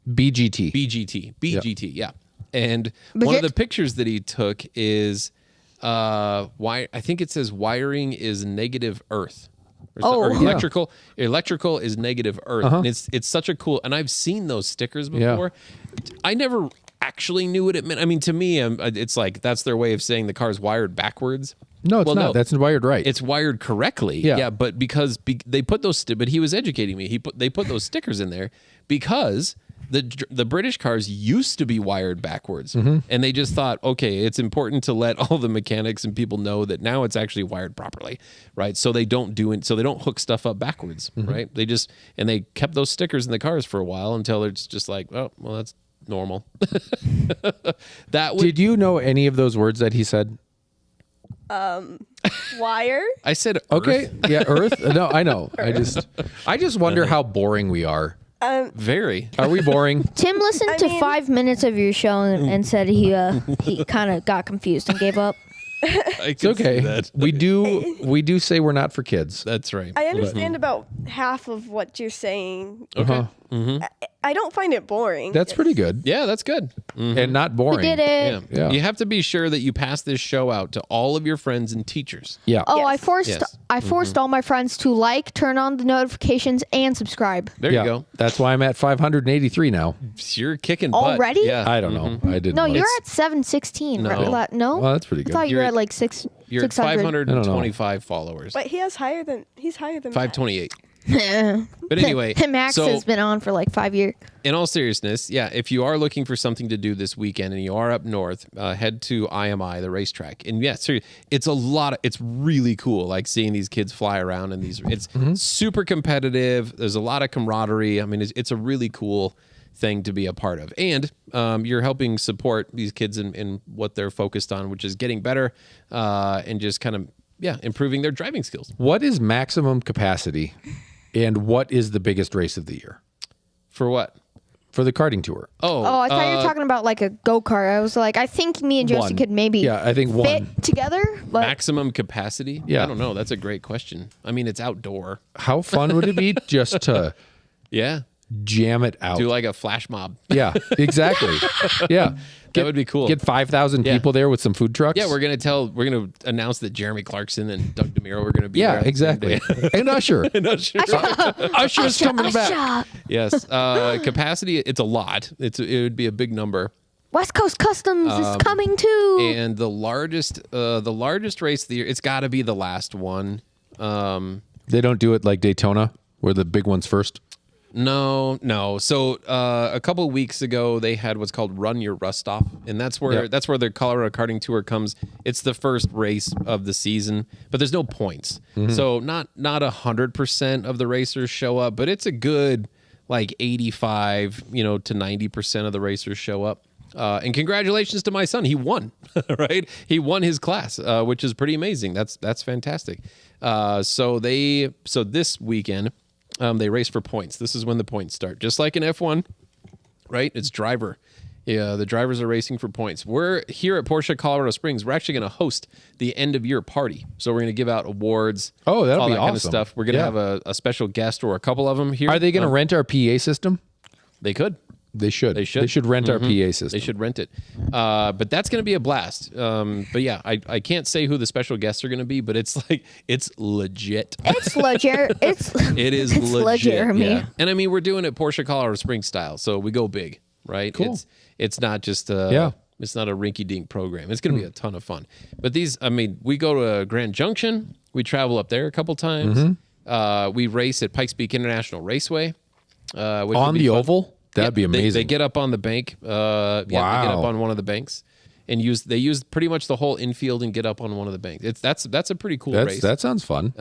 BGT. BGT, yeah. And one of the pictures that he took is why I think it says wiring is negative earth. Or Oh. electrical is negative earth. And it's such a cool, and I've seen those stickers before. I never actually knew what it meant. I mean, to me, it's like that's their way of saying the car's wired backwards. No, it's not. That's wired right. It's wired correctly. Yeah. But because they put those, but he was educating me. They put those stickers in there because the British cars used to be wired backwards, and they just thought, okay, it's important to let all the mechanics and people know that now it's actually wired properly, right? So they don't hook stuff up backwards, right? They kept those stickers in the cars for a while until it's just like, oh, well, that's normal. Did you know any of those words that he said? Wire? I said Earth. Okay. Yeah, Earth. No, I know. I just wonder how boring we are. Very. Are we boring? Tim listened to mean- 5 minutes of your show and said he kind of got confused and gave up. It's okay. We do say we're not for kids. That's right. I understand about half of what you're saying. Okay. I don't find it boring. That's pretty good. Yeah, that's good. And not boring. We did it. Yeah. Yeah. You have to be sure that you pass this show out to all of your friends and teachers. Yeah. Oh, Yes. I forced all my friends to like, turn on the notifications, and subscribe. There yeah. you go. That's why I'm at 583 now. You're kicking butt. Already? Yeah. I don't know. I didn't No, know. you're at 716. No. Right? No, Well, that's pretty good. I thought you You're were at- at like 600. You're at 525 followers. But he's higher than 528. But anyway, Max so has been on for like 5 years. in all seriousness, yeah, if you are looking for something to do this weekend and you are up north, head to IMI, the racetrack. And yeah, seriously, it's really cool, like seeing these kids fly around and it's super competitive. There's a lot of camaraderie. I mean, it's a really cool thing to be a part of. And you're helping support these kids in what they're focused on, which is getting better and just kind of, improving their driving skills. What is maximum capacity and what is the biggest race of the year For what? for the karting tour? Oh, I thought you were talking about like a go-kart. I was like, I think me and Josie One. could maybe Yeah, I think fit one. together. But Maximum capacity? Yeah. I don't know. That's a great question. I mean, it's outdoor. How fun would it be just to Yeah. jam it out? Do like a flash mob. Yeah, exactly. Yeah. That would be cool. Get 5,000 Yeah. people there with some food trucks. Yeah, we're gonna announce that Jeremy Clarkson and Doug DeMiro were gonna be there. Yeah, on the same exactly. day. And Usher. Usher. Usher's coming back. Yes. Capacity, it's a lot. It would be a big number. West Coast Customs is coming too. And the largest race of the year, it's gotta be the last one. They don't do it like Daytona, where the big one's first. No. So a couple of weeks ago, they had what's called Run Your Rust Off, and that's where the Colorado Karting Tour comes. It's the first race of the season, but there's no points, so not 100% of the racers show up, but it's a good like 85, to 90% of the racers show up. And congratulations to my son, he won, right? He won his class, which is pretty amazing. That's fantastic. So this weekend. They race for points. This is when the points start. Just like in F1, right? It's driver. Yeah, the drivers are racing for points. We're here at Porsche Colorado Springs. We're actually going to host the end of year party. So we're going to give out awards. Oh, that'll all be that kind of awesome. stuff. We're going to Yeah. have a special guest or a couple of them here. Are they going to rent our PA system? They could. They should. They should. They should rent our PA system. They should rent it. But that's going to be a blast. But yeah, I can't say who the special guests are going to be, but it's legit. It's legit. It is it's legit. Jeremy. Yeah. And I mean, we're doing it Porsche Colorado Springs style, so we go big, right? Cool. It's not just it's not a rinky-dink program. It's going to be a ton of fun. But we go to Grand Junction. We travel up there a couple times. We race at Pikes Peak International Raceway. Which On would be the fun. oval? That'd be amazing. They get up on the bank. They get up on one of the banks and use pretty much the whole infield and get up on one of the banks. That's a pretty cool race. That sounds fun.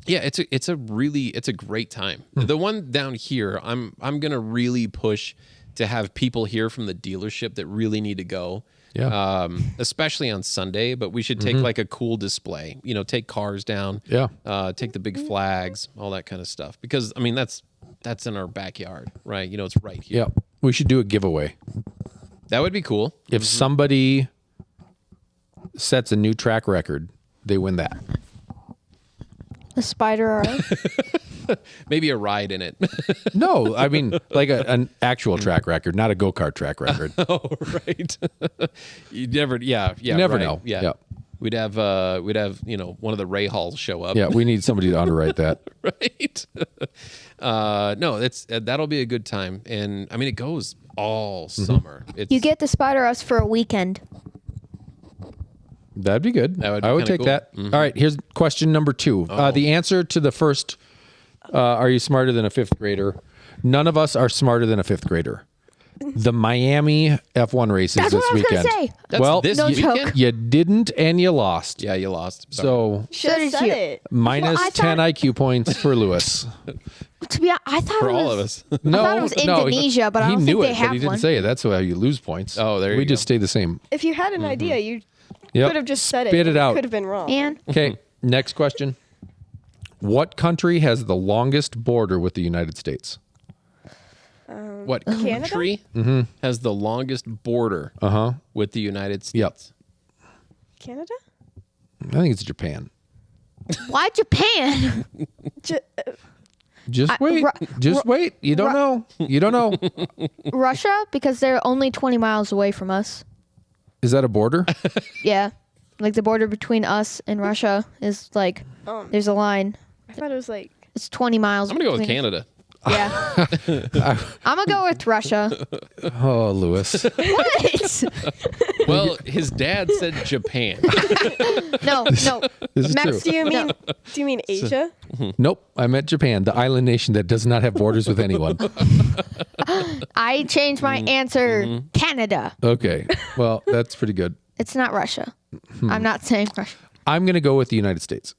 Yeah, it's a great time. The one down here, I'm gonna really push to have people here from the dealership that really need to go. Yeah. Especially on Sunday, but we should take like a cool display. Take cars down. Yeah. Take the big flags, all that kind of stuff. Because I mean that's in our backyard, right? It's right here. Yeah. We should do a giveaway. That would be cool. If somebody sets a new track record, they win that. The spider eye. Maybe a ride in it. No, I mean like an actual track record, not a go-kart track record. Oh, right. You never, yeah, never right. know. Yeah. Yeah. We'd have one of the Ray Halls show up. Yeah, we need somebody to underwrite that. Right. No, that'll be a good time, and I mean it goes all summer. You get the spider us for a weekend. That'd be good. That would be I would kinda take cool. that. All right, here's question number 2. The answer to the first, are you smarter than a 5th grader? None of us are smarter than a 5th grader. The Miami F1 races That's this what I was weekend. gonna say. That's well, this No weekend. joke. you didn't and you lost. Yeah, you lost. Sorry. So Should have did said you. it. minus Well, I 10 thought- IQ points for Lewis. To be honest, I thought for it was, all of us. No, thought it was no, Indonesia, but I he don't knew think they it, have but he didn't one. say it. That's how you lose points. Oh, there we you just go. stay the same. If you had an idea, you Yep. could have just said it. Spit it out. Could have been wrong. And Okay, next question. What country has the longest border with the United States? What country has the longest border with the United States? Yep. Canada? I think it's Japan. why Japan? Just wait. Just wait. You don't know. You don't know. Russia, because they're only 20 miles away from us. Is that a border? Yeah. Like the border between us and Russia is like, there's a line. I thought it was like It's 20 miles. I'm gonna go with between- Canada. Yeah. I'm going to go with Russia. Oh, Lewis. What? Well, his dad said Japan. No. This is Mex- true. do you mean Asia? Nope. I meant Japan, the island nation that does not have borders with anyone. I changed my answer. Canada. Okay. Well, that's pretty good. It's not Russia. I'm not saying Russia. I'm going to go with the United States.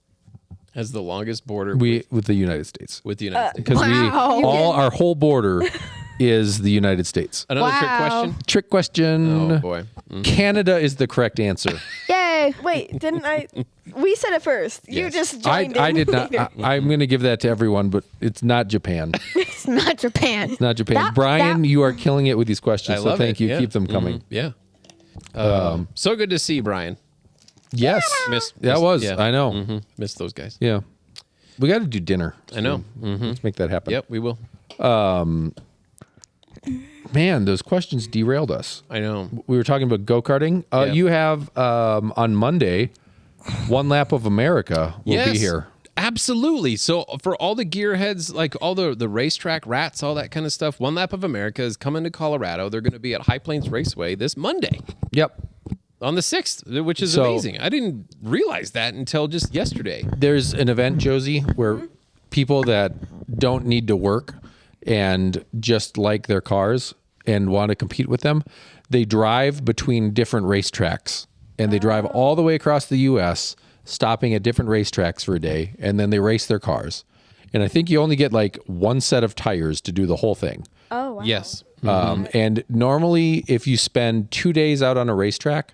Has the longest border With the United States. with the United States. Because Wow. our whole border is the United States. Another trick Wow. question. Trick question. Oh boy. Canada is the correct answer. Yay. Wait, didn't I? We said it first. You Yes. just I joined in. did not. later. I'm going to give that to everyone, but it's not Japan. It's not Japan. Not Japan. Brian, you are killing it with these questions. I So love thank it. you. Yeah. Keep them coming. Yeah. So good to see Brian. Yes. Missed- was. yeah. I know. Missed those guys. Yeah. We got to do dinner. I know. Let's make that happen. Yep, we will. Man, those questions derailed us. I know. We were talking about go-karting. Yeah. You have on Monday, One Lap of America will be here. Absolutely. So for all the gearheads, like all the racetrack rats, all that kind of stuff, One Lap of America is coming to Colorado. They're going to be at High Plains Raceway this Monday Yep. on the 6th, which is So- amazing. I didn't realize that until just yesterday. There's an event, Josie, where people that don't need to work and just like their cars and want to compete with them, they drive between different racetracks and they drive all the way across the U.S., stopping at different racetracks for a day, and then they race their cars. And I think you only get like one set of tires to do the whole thing. Oh wow. Yes. And normally, if you spend 2 days out on a racetrack,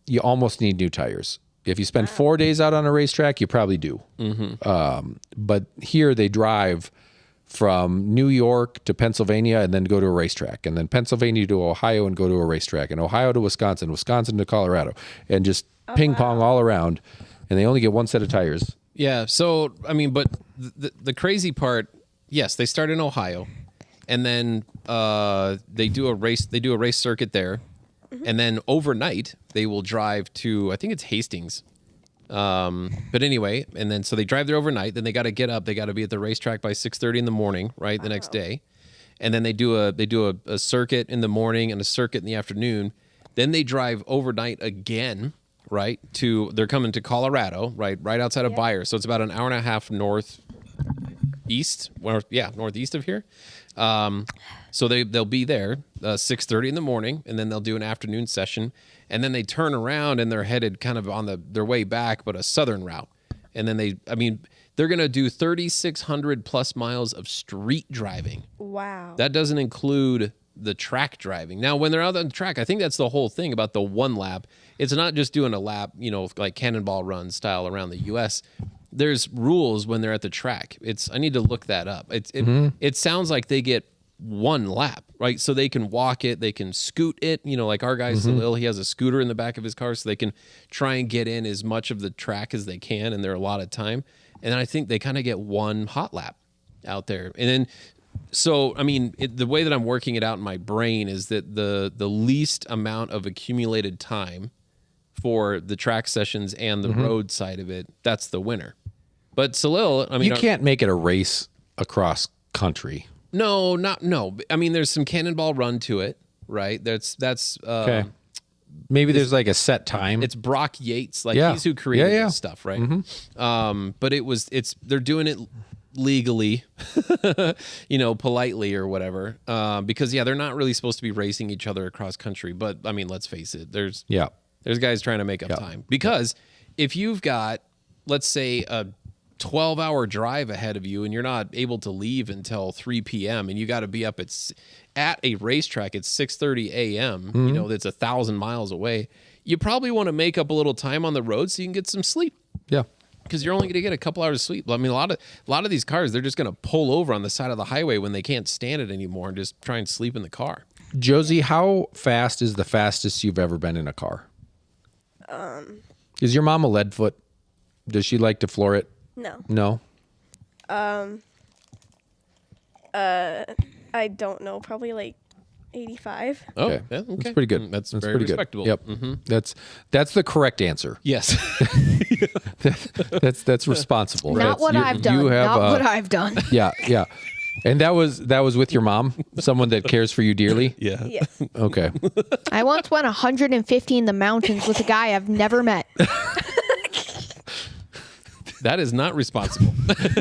you almost need new tires. If you spend 4 days out on a racetrack, you probably do. But here they drive from New York to Pennsylvania and then go to a racetrack, and then Pennsylvania to Ohio and go to a racetrack, and Ohio to Wisconsin, Wisconsin to Colorado, and just ping pong all around. And they only get one set of tires. Yeah. So, I mean, but the crazy part, yes, they start in Ohio, and then they do a race circuit there, and then overnight they will drive to, I think it's Hastings. But anyway, and then so they drive there overnight. Then they got to get up. They got to be at the racetrack by 6:30 in the morning, right, the next day. And then they do a circuit in the morning and a circuit in the afternoon. Then they drive overnight again, right? They're coming to Colorado, right outside of Byers. So it's about an hour and a half northeast of here. So they'll be there 6:30 in the morning, and then they'll do an afternoon session, and then they turn around and they're headed kind of on their way back, but a southern route. And then they're going to do 3,600 plus miles of street driving. Wow. That doesn't include the track driving. Now, when they're out on the track, I think that's the whole thing about the one lap. It's not just doing a lap, like cannonball run style around the U.S. There's rules when they're at the track. I need to look that up. It sounds like they get one lap, right? So they can walk it, they can scoot it. Like our guy Salil, he has a scooter in the back of his car, so they can try and get in as much of the track as they can in their allotted time. And then I think they kind of get one hot lap out there, and then. So, I mean, the way that I'm working it out in my brain is that the least amount of accumulated time for the track sessions and the road side of it, that's the winner. But Salil, I mean, You can't make it a race across country. No. I mean, there's some cannonball run to it, right? That's Okay. Maybe there's like a set time. It's Brock Yates, like Yeah. he's who created Yeah. this stuff, right? But they're doing it legally, politely or whatever, because they're not really supposed to be racing each other across country. But I mean, let's face it, there's guys trying to make up time, because if you've got, let's say, a 12-hour drive ahead of you and you're not able to leave until 3 p.m. and you got to be up at a racetrack at 6:30 a.m. That's 1,000 miles away, you probably want to make up a little time on the road so you can get some sleep. Yeah. Because you're only going to get a couple hours of sleep. I mean, a lot of these cars, they're just going to pull over on the side of the highway when they can't stand it anymore and just try and sleep in the car. Josie, how fast is the fastest you've ever been in a car? Is your mom a lead foot? Does she like to floor it? No. No. I don't know. Probably like 85. Oh, Okay. yeah, okay. That's pretty good. That's very pretty respectable. Good. Yep. That's the correct answer. Yes. That's responsible. Not what I've done. Not what I've done. Yeah, yeah. And that was with your mom, someone that cares for you dearly. Yeah. Yes. Okay. I once went 150 in the mountains with a guy I've never met. That is not responsible.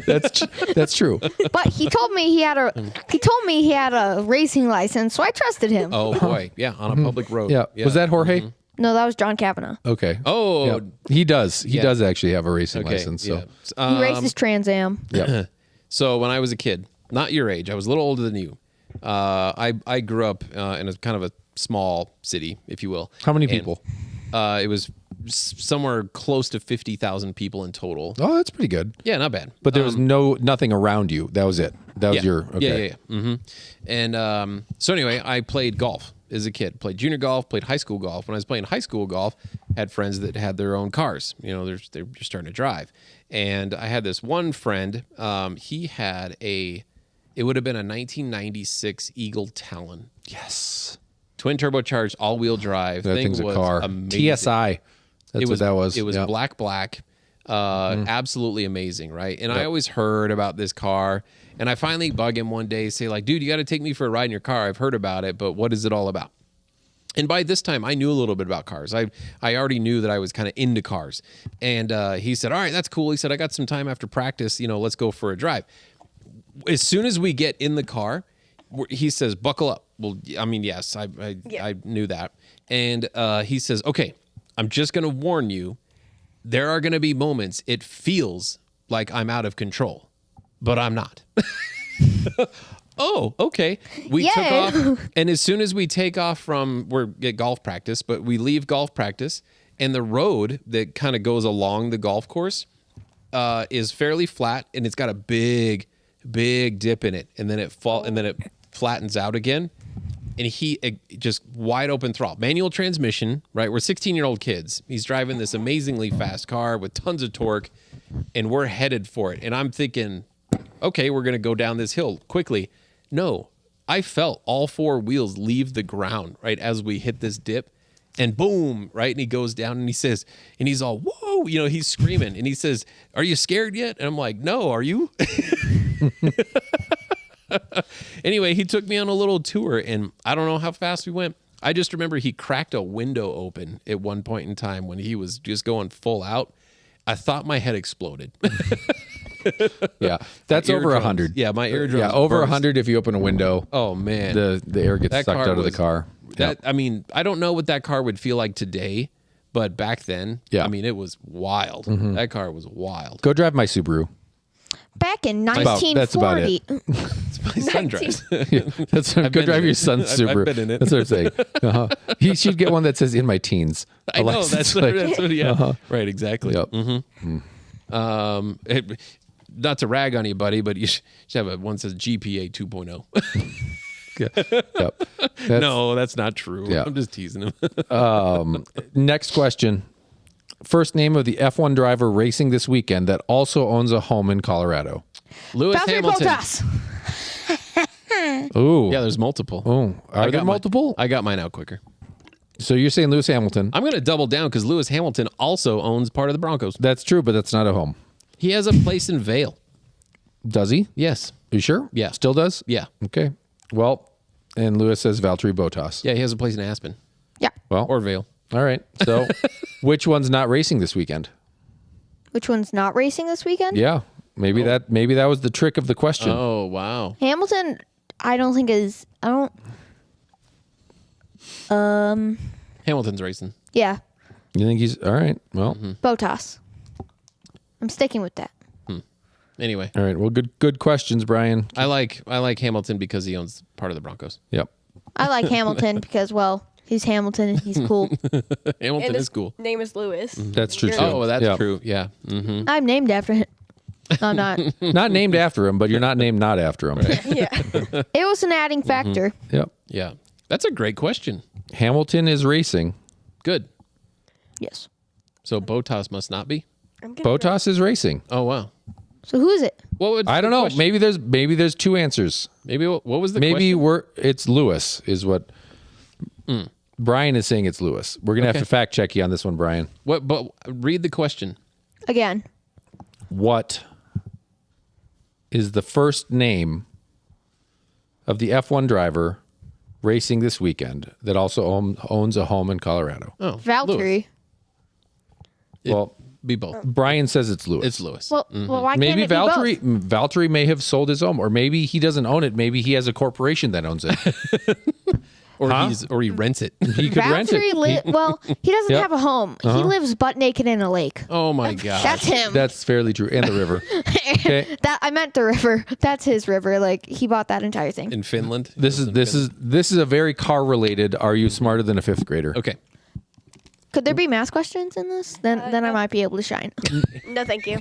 That's true. But he told me he had a racing license, so I trusted him. Oh boy. Yeah. On a public road. Yeah. Was that Jorge? No, that was John Kavanaugh. Okay. Oh. Yeah. He does. He Yeah. does actually have a racing Okay. license. So. Yeah. He races Trans Am. Yeah. So when I was a kid, not your age, I was a little older than you. I grew up in a kind of a small city, if you will. How many And, people? It was somewhere close to 50,000 people in total. Oh, that's pretty good. Yeah, not bad. But there was nothing around you. That was it. That was your okay. Yeah. Mm-hmm. And so anyway, I played golf as a kid. Played junior golf, played high school golf. When I was playing high school golf, had friends that had their own cars. You know, they're just starting to drive. And I had this one friend. He had it would have been a 1996 Eagle Talon. Yes. Twin turbocharged, all-wheel drive. That Thing thing's a was car. amazing. TSI. That's what that was. It was Yeah. black. Absolutely amazing, right? And I always heard about this car, and I finally bug him one day, say like, dude, you got to take me for a ride in your car. I've heard about it, but what is it all about? And by this time, I knew a little bit about cars. I already knew that I was kind of into cars. And he said, all right, that's cool. He said, I got some time after practice. You know, let's go for a drive. As soon as we get in the car, he says, buckle up. Well, I mean, yes, I knew that. And he says, okay, I'm just going to warn you. There are going to be moments it feels like I'm out of control, but I'm not. Oh, okay. We took off. And as soon as we take off we're at golf practice, but we leave golf practice, and the road that kind of goes along the golf course is fairly flat, and it's got a big dip in it. And then it flattens out again. And he just wide open throttle, manual transmission, right? We're 16-year-old kids. He's driving this amazingly fast car with tons of torque, and we're headed for it. And I'm thinking, okay, we're going to go down this hill quickly. No, I felt all four wheels leave the ground, right, as we hit this dip, and boom, right? And he goes down and he says, and he's all, whoa, you know, he's screaming. And he says, are you scared yet? And I'm like, no, are you? Anyway, he took me on a little tour, and I don't know how fast we went. I just remember he cracked a window open at one point in time when he was just going full out. I thought my head exploded. Yeah, that's over Eardrums. 100. Yeah, my eardrums. Yeah, over burst. 100 if you open a window. Oh man, The air gets That sucked car out of the was- car. That I mean, I don't know what that car would feel like today, but back then, Yeah. I mean, it was wild. That car was wild. Go drive my Subaru. Back in that's about 1940. My son drives. That's go been drive in your it. son's I've Subaru. been in it. That's what I'm saying. Uh-huh. He should get one that says "in my teens." I know license that's plate. what. Yeah, right. Exactly. Yep. Not to rag on you, buddy, but you should have one that says GPA 2.0. Yep. That's- No, that's not true. Yeah. I'm just teasing him. Next question. First name of the F1 driver racing this weekend that also owns a home in Colorado. Lewis Valtteri Hamilton. Bottas. Ooh. Yeah, there's multiple. Oh, are there multiple? I got mine out quicker. So you're saying Lewis Hamilton? I'm going to double down because Lewis Hamilton also owns part of the Broncos. That's true, but that's not a home. He has a place in Vail. Does he? Yes. You sure? Yeah. Still does? Yeah. Okay. Well, and Lewis says Valtteri Bottas. Yeah, he has a place in Aspen Yeah. Well, or Vail. all right. So which one's not racing this weekend? Which one's not racing this weekend? Yeah. Maybe that was the trick of the question. Oh, wow. Hamilton, I don't think is. I don't. Hamilton's racing. Yeah. You think he's all right? Well, Bottas. I'm sticking with that. Anyway, all right. Well, good questions, Brian. I like Hamilton because he owns part of the Broncos. Yep. I like Hamilton because, well, he's Hamilton and he's cool. Hamilton And is his cool. name is Lewis. That's true You're- too. Oh, well, that's Yeah. true. Yeah. Mm-hmm. I'm named after him. No, I'm not. Not named after him, but you're not named not after him. Yeah. It was an adding factor. Yep. Yeah. That's a great question. Hamilton is racing. Good. Yes. So Bottas must not be? I'm gonna Bottas is racing. Oh, wow. So who is it? What would I don't the know. question- Maybe there's two answers. Maybe what was the Maybe question? it's Lewis is what Brian is saying. It's Lewis. We're gonna have Okay. to fact check you on this one, Brian. What? But read the question. Again. What is the first name of the F1 driver racing this weekend that also owns a home in Colorado? Oh, Lewis. Valtteri. Well, Be both. Brian says it's Lewis. It's Lewis. Well, why Maybe can't it Valtteri be both? Valtteri may have sold his home, or maybe he doesn't own it. Maybe he has a corporation that owns it. or he rents it. He could rent it. Well, he doesn't Yep. have a home. He lives butt naked in a lake. Oh my god. That's him. That's fairly true. And the river. Okay. That I meant the river. That's his river. Like he bought that entire thing. in Finland. This is a very car related. Are you smarter than a fifth grader? Okay. Could there be math questions in this? Then I might be able to shine. No, thank you.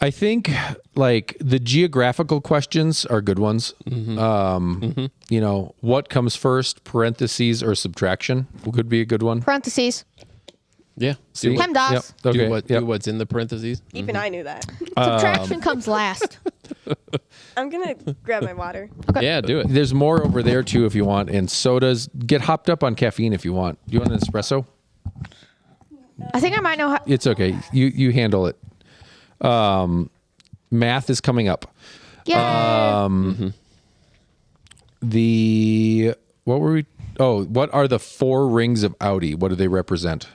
I think like the geographical questions are good ones. You know, what comes first, parentheses or subtraction could be a good one. Parentheses. Yeah. See? PEMDAS. Yep. Okay. Do Yep. what's in the parentheses. Even I knew that. Subtraction comes last. I'm gonna grab my water. Yeah, do it. There's more over there too if you want. And sodas, get hopped up on caffeine if you want. Do you want an espresso? I think I might know how. It's okay. You handle it. Math is coming up. Yeah. What were we? Oh, what are the 4 rings of Audi? What do they represent?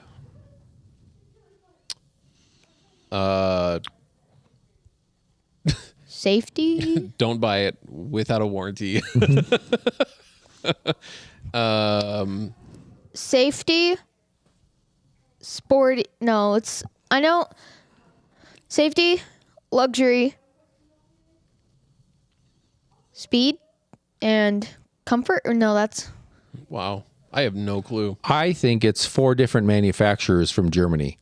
Safety. Don't buy it without a warranty. Safety. Sport. No, it's. I know. Safety, luxury, speed, and comfort. Or no, that's. Wow. I have no clue. I think it's 4 different manufacturers from Germany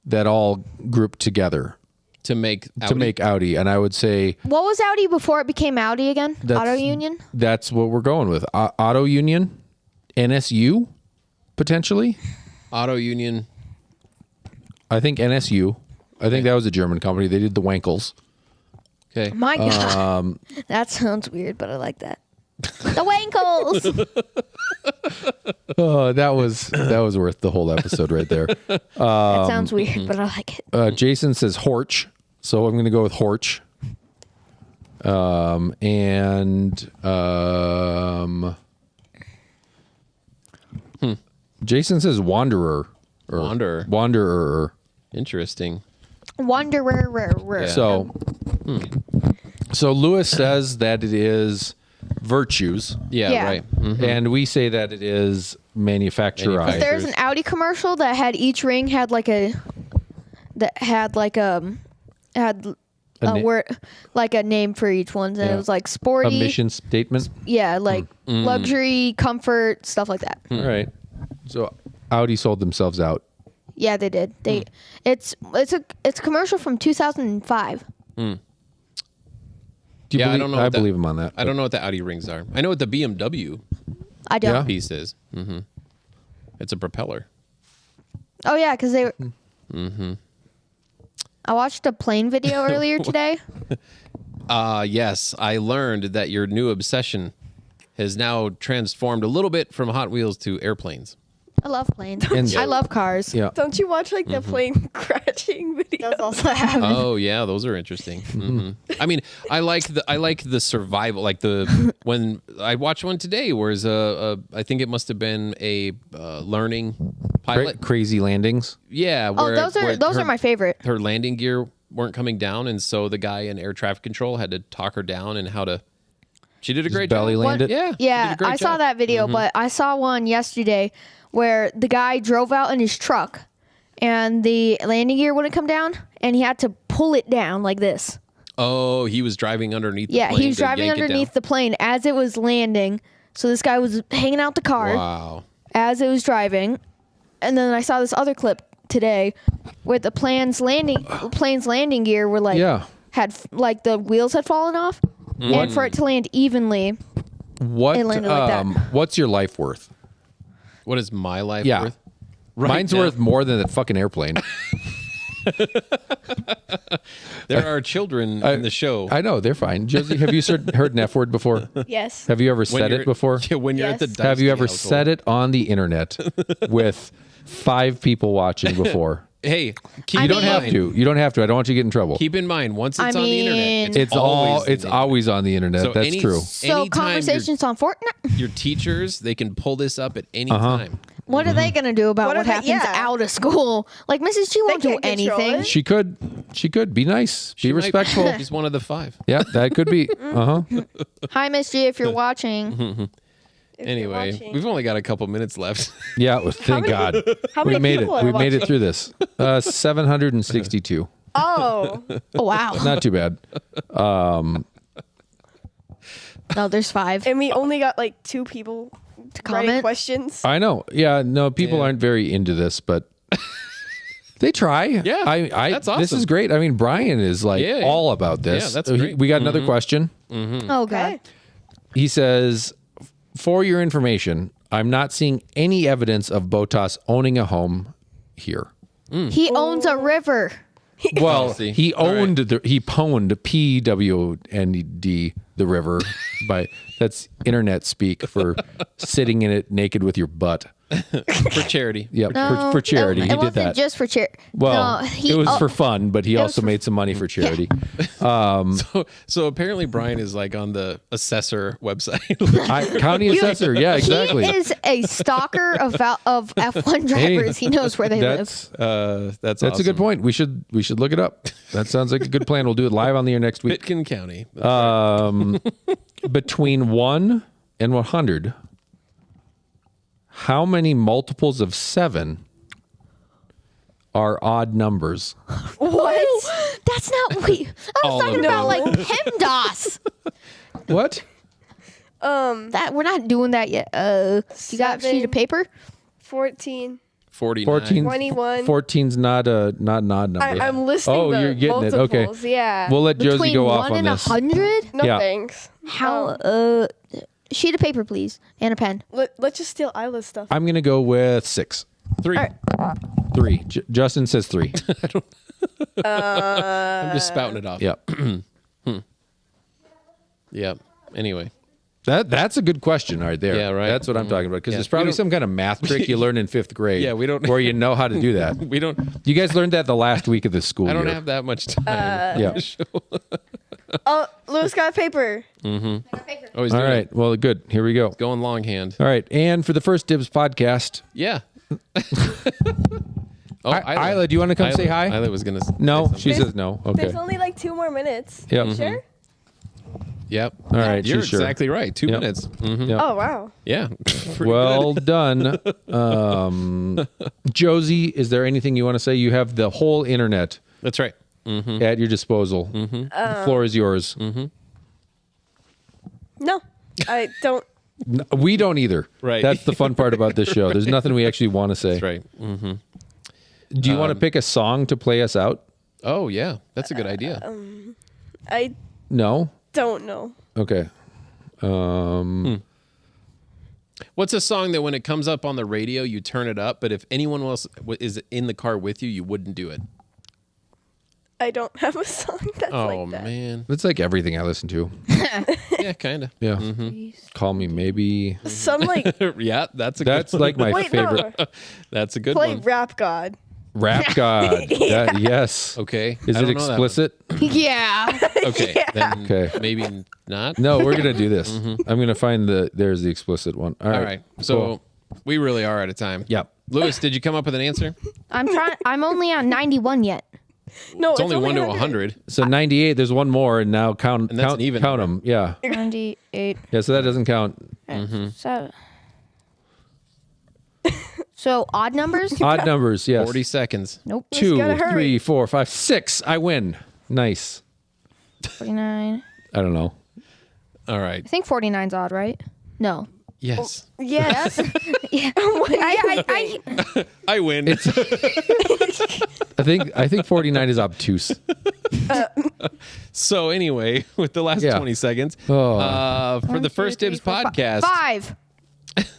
that all grouped together To make to make Audi. And I would say What was Audi before it became Audi again? That's- Auto Union. that's what we're going with. Auto Union, NSU, potentially. Auto Union. I think NSU. I think that was a German company. They did the Wankels. Okay. My God, that sounds weird, but I like that. The Wankles. Oh, that was worth the whole episode right there. That sounds weird, but I like it. Jason says Horch, so I'm going to go with Horch. Jason says Wanderer. Or Wanderer. Wanderer. Interesting. Wanderer. Yeah. So Lewis says that it is virtues, Yeah, Yeah. right. and we say that it is manufacturized. There's an Audi commercial that had each ring had like a na- word, like a name for each one, and Yeah. it was like a sporty, mission statement. yeah, like luxury, comfort, stuff like that. All right. So Audi sold themselves out. Yeah, they did. It's a commercial from 2005. Do you Yeah, I believe, don't know I what that- believe him on that. I don't know what the Audi rings are. I know what the BMW I don't. Yeah. piece is. It's a propeller. Oh yeah, because they were. I watched a plane video earlier today. Yes, I learned that your new obsession has now transformed a little bit from Hot Wheels to airplanes. I love planes. And- I love cars. Yeah. Don't you watch like the plane crashing video? Those also have. Oh yeah, those are interesting. I mean, I like the survival, like when I watched one today, whereas I think it must have been a learning pilot. Crazy landings. Yeah. Oh, Where, those are my favorite. Her landing gear weren't coming down, and so the guy in air traffic control had to talk her down and how to. She did a great belly job. land it? Yeah. she Yeah, did a great I saw job. that video, but I saw one yesterday where the guy drove out in his truck and the landing gear wouldn't come down and he had to pull it down like this. Oh, he was driving underneath. Yeah, the plane he was to driving yank it underneath down. the plane as it was landing. So this guy was hanging out the car Wow. as it was driving. And then I saw this other clip today where the plane's landing gear were like Yeah. like the wheels had fallen off. And for it to land evenly, What? It landed like that. What's your life worth? What is my life Yeah. worth? Mine's now. worth more than that fucking airplane. There are children in the show. I know they're fine. Josie, have you heard an F word before? Yes. Have you ever When said you're- it before? Yeah, when you're at the Yes. Have you Dysky ever household. said it on the internet with 5 people watching before? Hey, keep You don't in have mind- to. You don't have to. I don't want you to get in trouble. Keep in mind, once I it's on the internet, mean- It's always on the internet. So That's any- true. So Anytime conversations on Fortnite. your teachers, they can pull this up at any Uh-huh. time. What are they gonna do about What what, are they- happens yeah. out of school? Like Mrs. G won't do can't control anything. it. She could be nice, be Might- respectful. She's one of the 5. Yeah, that could be. Hi, Miss G, if you're watching. If you're Anyway, watching. we've only got a couple minutes left. Yeah, well, thank God. How We many made it. people are We made it watching? through this. 762. Oh, Oh wow. Not too bad. No, there's 5 and we only got like 2 people to writing comment. questions. I know. Yeah, no, people Yeah. aren't very into this, but they try. Yeah, I that's This awesome. is great. I mean, Brian is like Yeah. all about this. Yeah, that's So great. we got another question. Oh god. Okay. He says, "For your information, I'm not seeing any evidence of Botas owning a home here." He owns a river. Well, see. he All right. owned he pwned PWND the river by that's internet speak for sitting in it naked with your butt. For charity. Yep, No, for charity. It He did wasn't that. just for charity. Well, no, it was for fun, but he was also for- made some money for charity. So apparently Brian is like on the assessor website. County assessor. Yeah, exactly. He is a stalker of F1 drivers. He knows where they live. That's That's a good point. We should look it up. That sounds like a good plan. We'll do it live on the air next week. Pitkin County. Between 1 and 100, how many multiples of 7 are odd numbers? What? That's not. I All was talking of about them. like PEMDAS. What? That we're not doing that yet. You got a sheet 7. of paper? 14. 49. 14. 21. 14's not an odd number. I'm listing Oh, the you're getting it. Okay. multiples. Yeah. We'll let Josie Between go off 1 on and this. 100? no yeah. thanks. How? Sheet of paper, please, and a pen. Let's just steal Isla's stuff. I'm going to go with 6. 3. All right. 3. Justin says 3. I'm just spouting it off. Yep. Yep. Anyway. That's a good question right there. Yeah, right. That's what I'm talking about. Because Yeah. there's probably We don't- some kind of math trick you learn in 5th grade. Yeah, we don't- Where you know how to do that. We don't You guys learned that the last week of the school I don't year. have that much time. Yeah. Oh, Lewis got a paper. Oh, he's All doing right. it. Well, good. Here we go. Going longhand. All right. And for the First Dibs podcast, Yeah. Oh, Isla, do you want to come say hi? Isla was going to No, she There's- says no. Okay. There's only like 2 more minutes. Yep. You sure? Yep. All right, You're she's sure. exactly right. 2 Yep. minutes. Yep. Oh wow. Yeah. Pretty Well good. done. Josie, is there anything you want to say? You have the whole internet That's right. at your disposal. The floor is yours. No, I don't. We don't either. Right. That's the fun part about this show. There's nothing we actually want to say. That's right. Mm-hmm. Do you want to pick a song to play us out? Oh, yeah. That's a good idea. I No? don't know. Okay. What's a song that when it comes up on the radio, you turn it up, but if anyone else is in the car with you, you wouldn't do it? I don't have a song that's Oh, like that. man. It's like everything I listen to. Yeah, kind of. Yeah. Call me maybe. Some like Yeah, that's a That's good like my wait favorite. no, That's a good play one. Rap God. Rap God. That- yes. Okay. Is I it don't know that one. explicit? Yeah. Okay. Then Okay. maybe not. No, we're gonna do this. I'm gonna find there's the explicit one. All right. So Cool. we really are out of time. Yep. Lewis, did you come up with an answer? I'm trying. I'm only on 91 yet. No, It's only 1 to 100. So 98. There's one more, and now count. And that's count an even count number. them. Yeah. 98. Yeah. So that doesn't count. So. So odd numbers? Odd numbers. Yes. 40 seconds. Nope. 2, gotta hurry. 3, 4, 5, 6. I win. Nice. 49. I don't know. All right. I think 49's odd, right? No. Yes. Yes. Yeah. I win. I think 49 is obtuse. So anyway, with the last Yeah. 20 seconds, Oh. for the First Dibs podcast, 5.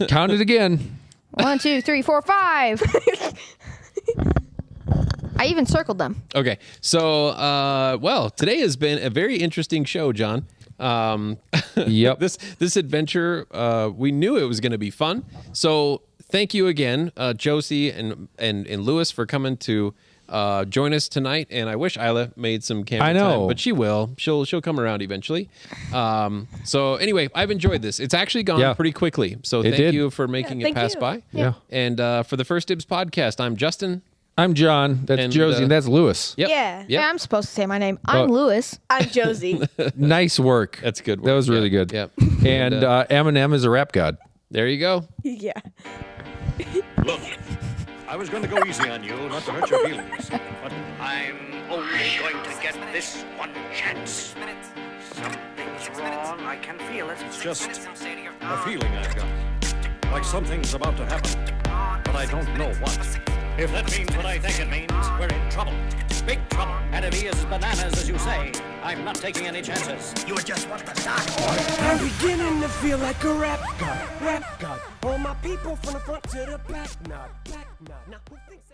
Count it again. 1, 2, 3, 4, 5. I even circled them. Okay. So, well, today has been a very interesting show, John. Yep. This adventure, we knew it was going to be fun. So thank you again, Josie and Lewis, for coming to join us tonight. And I wish Isla made some camera I know. time, but she will. She'll come around eventually. So anyway, I've enjoyed this. It's actually gone pretty quickly. So thank did. you for making it thank pass you. by. Yeah. And for the First Dibs podcast, I'm Justin. I'm John. That's And, Josie. And that's Lewis. Yep. Yeah. Yep. Yeah, I'm supposed to say my name. I'm Lewis. I'm Josie. Nice work. That's good work. That was really Yeah. good. Yep. And Eminem is a rap god. There you go. Yeah. Look, I was going to go easy on you, not to hurt your feelings. But I'm only going to get this one chance. Something's wrong. I can feel it. It's just a feeling I've got. Like something's about to happen, but I don't know what. If that means what I think it means, we're in trouble. Big trouble. And if he is bananas, as you say, I'm not taking any chances. You just want the dark. I'm beginning to feel like a rap god. All my people from the front to the back. Now who thinks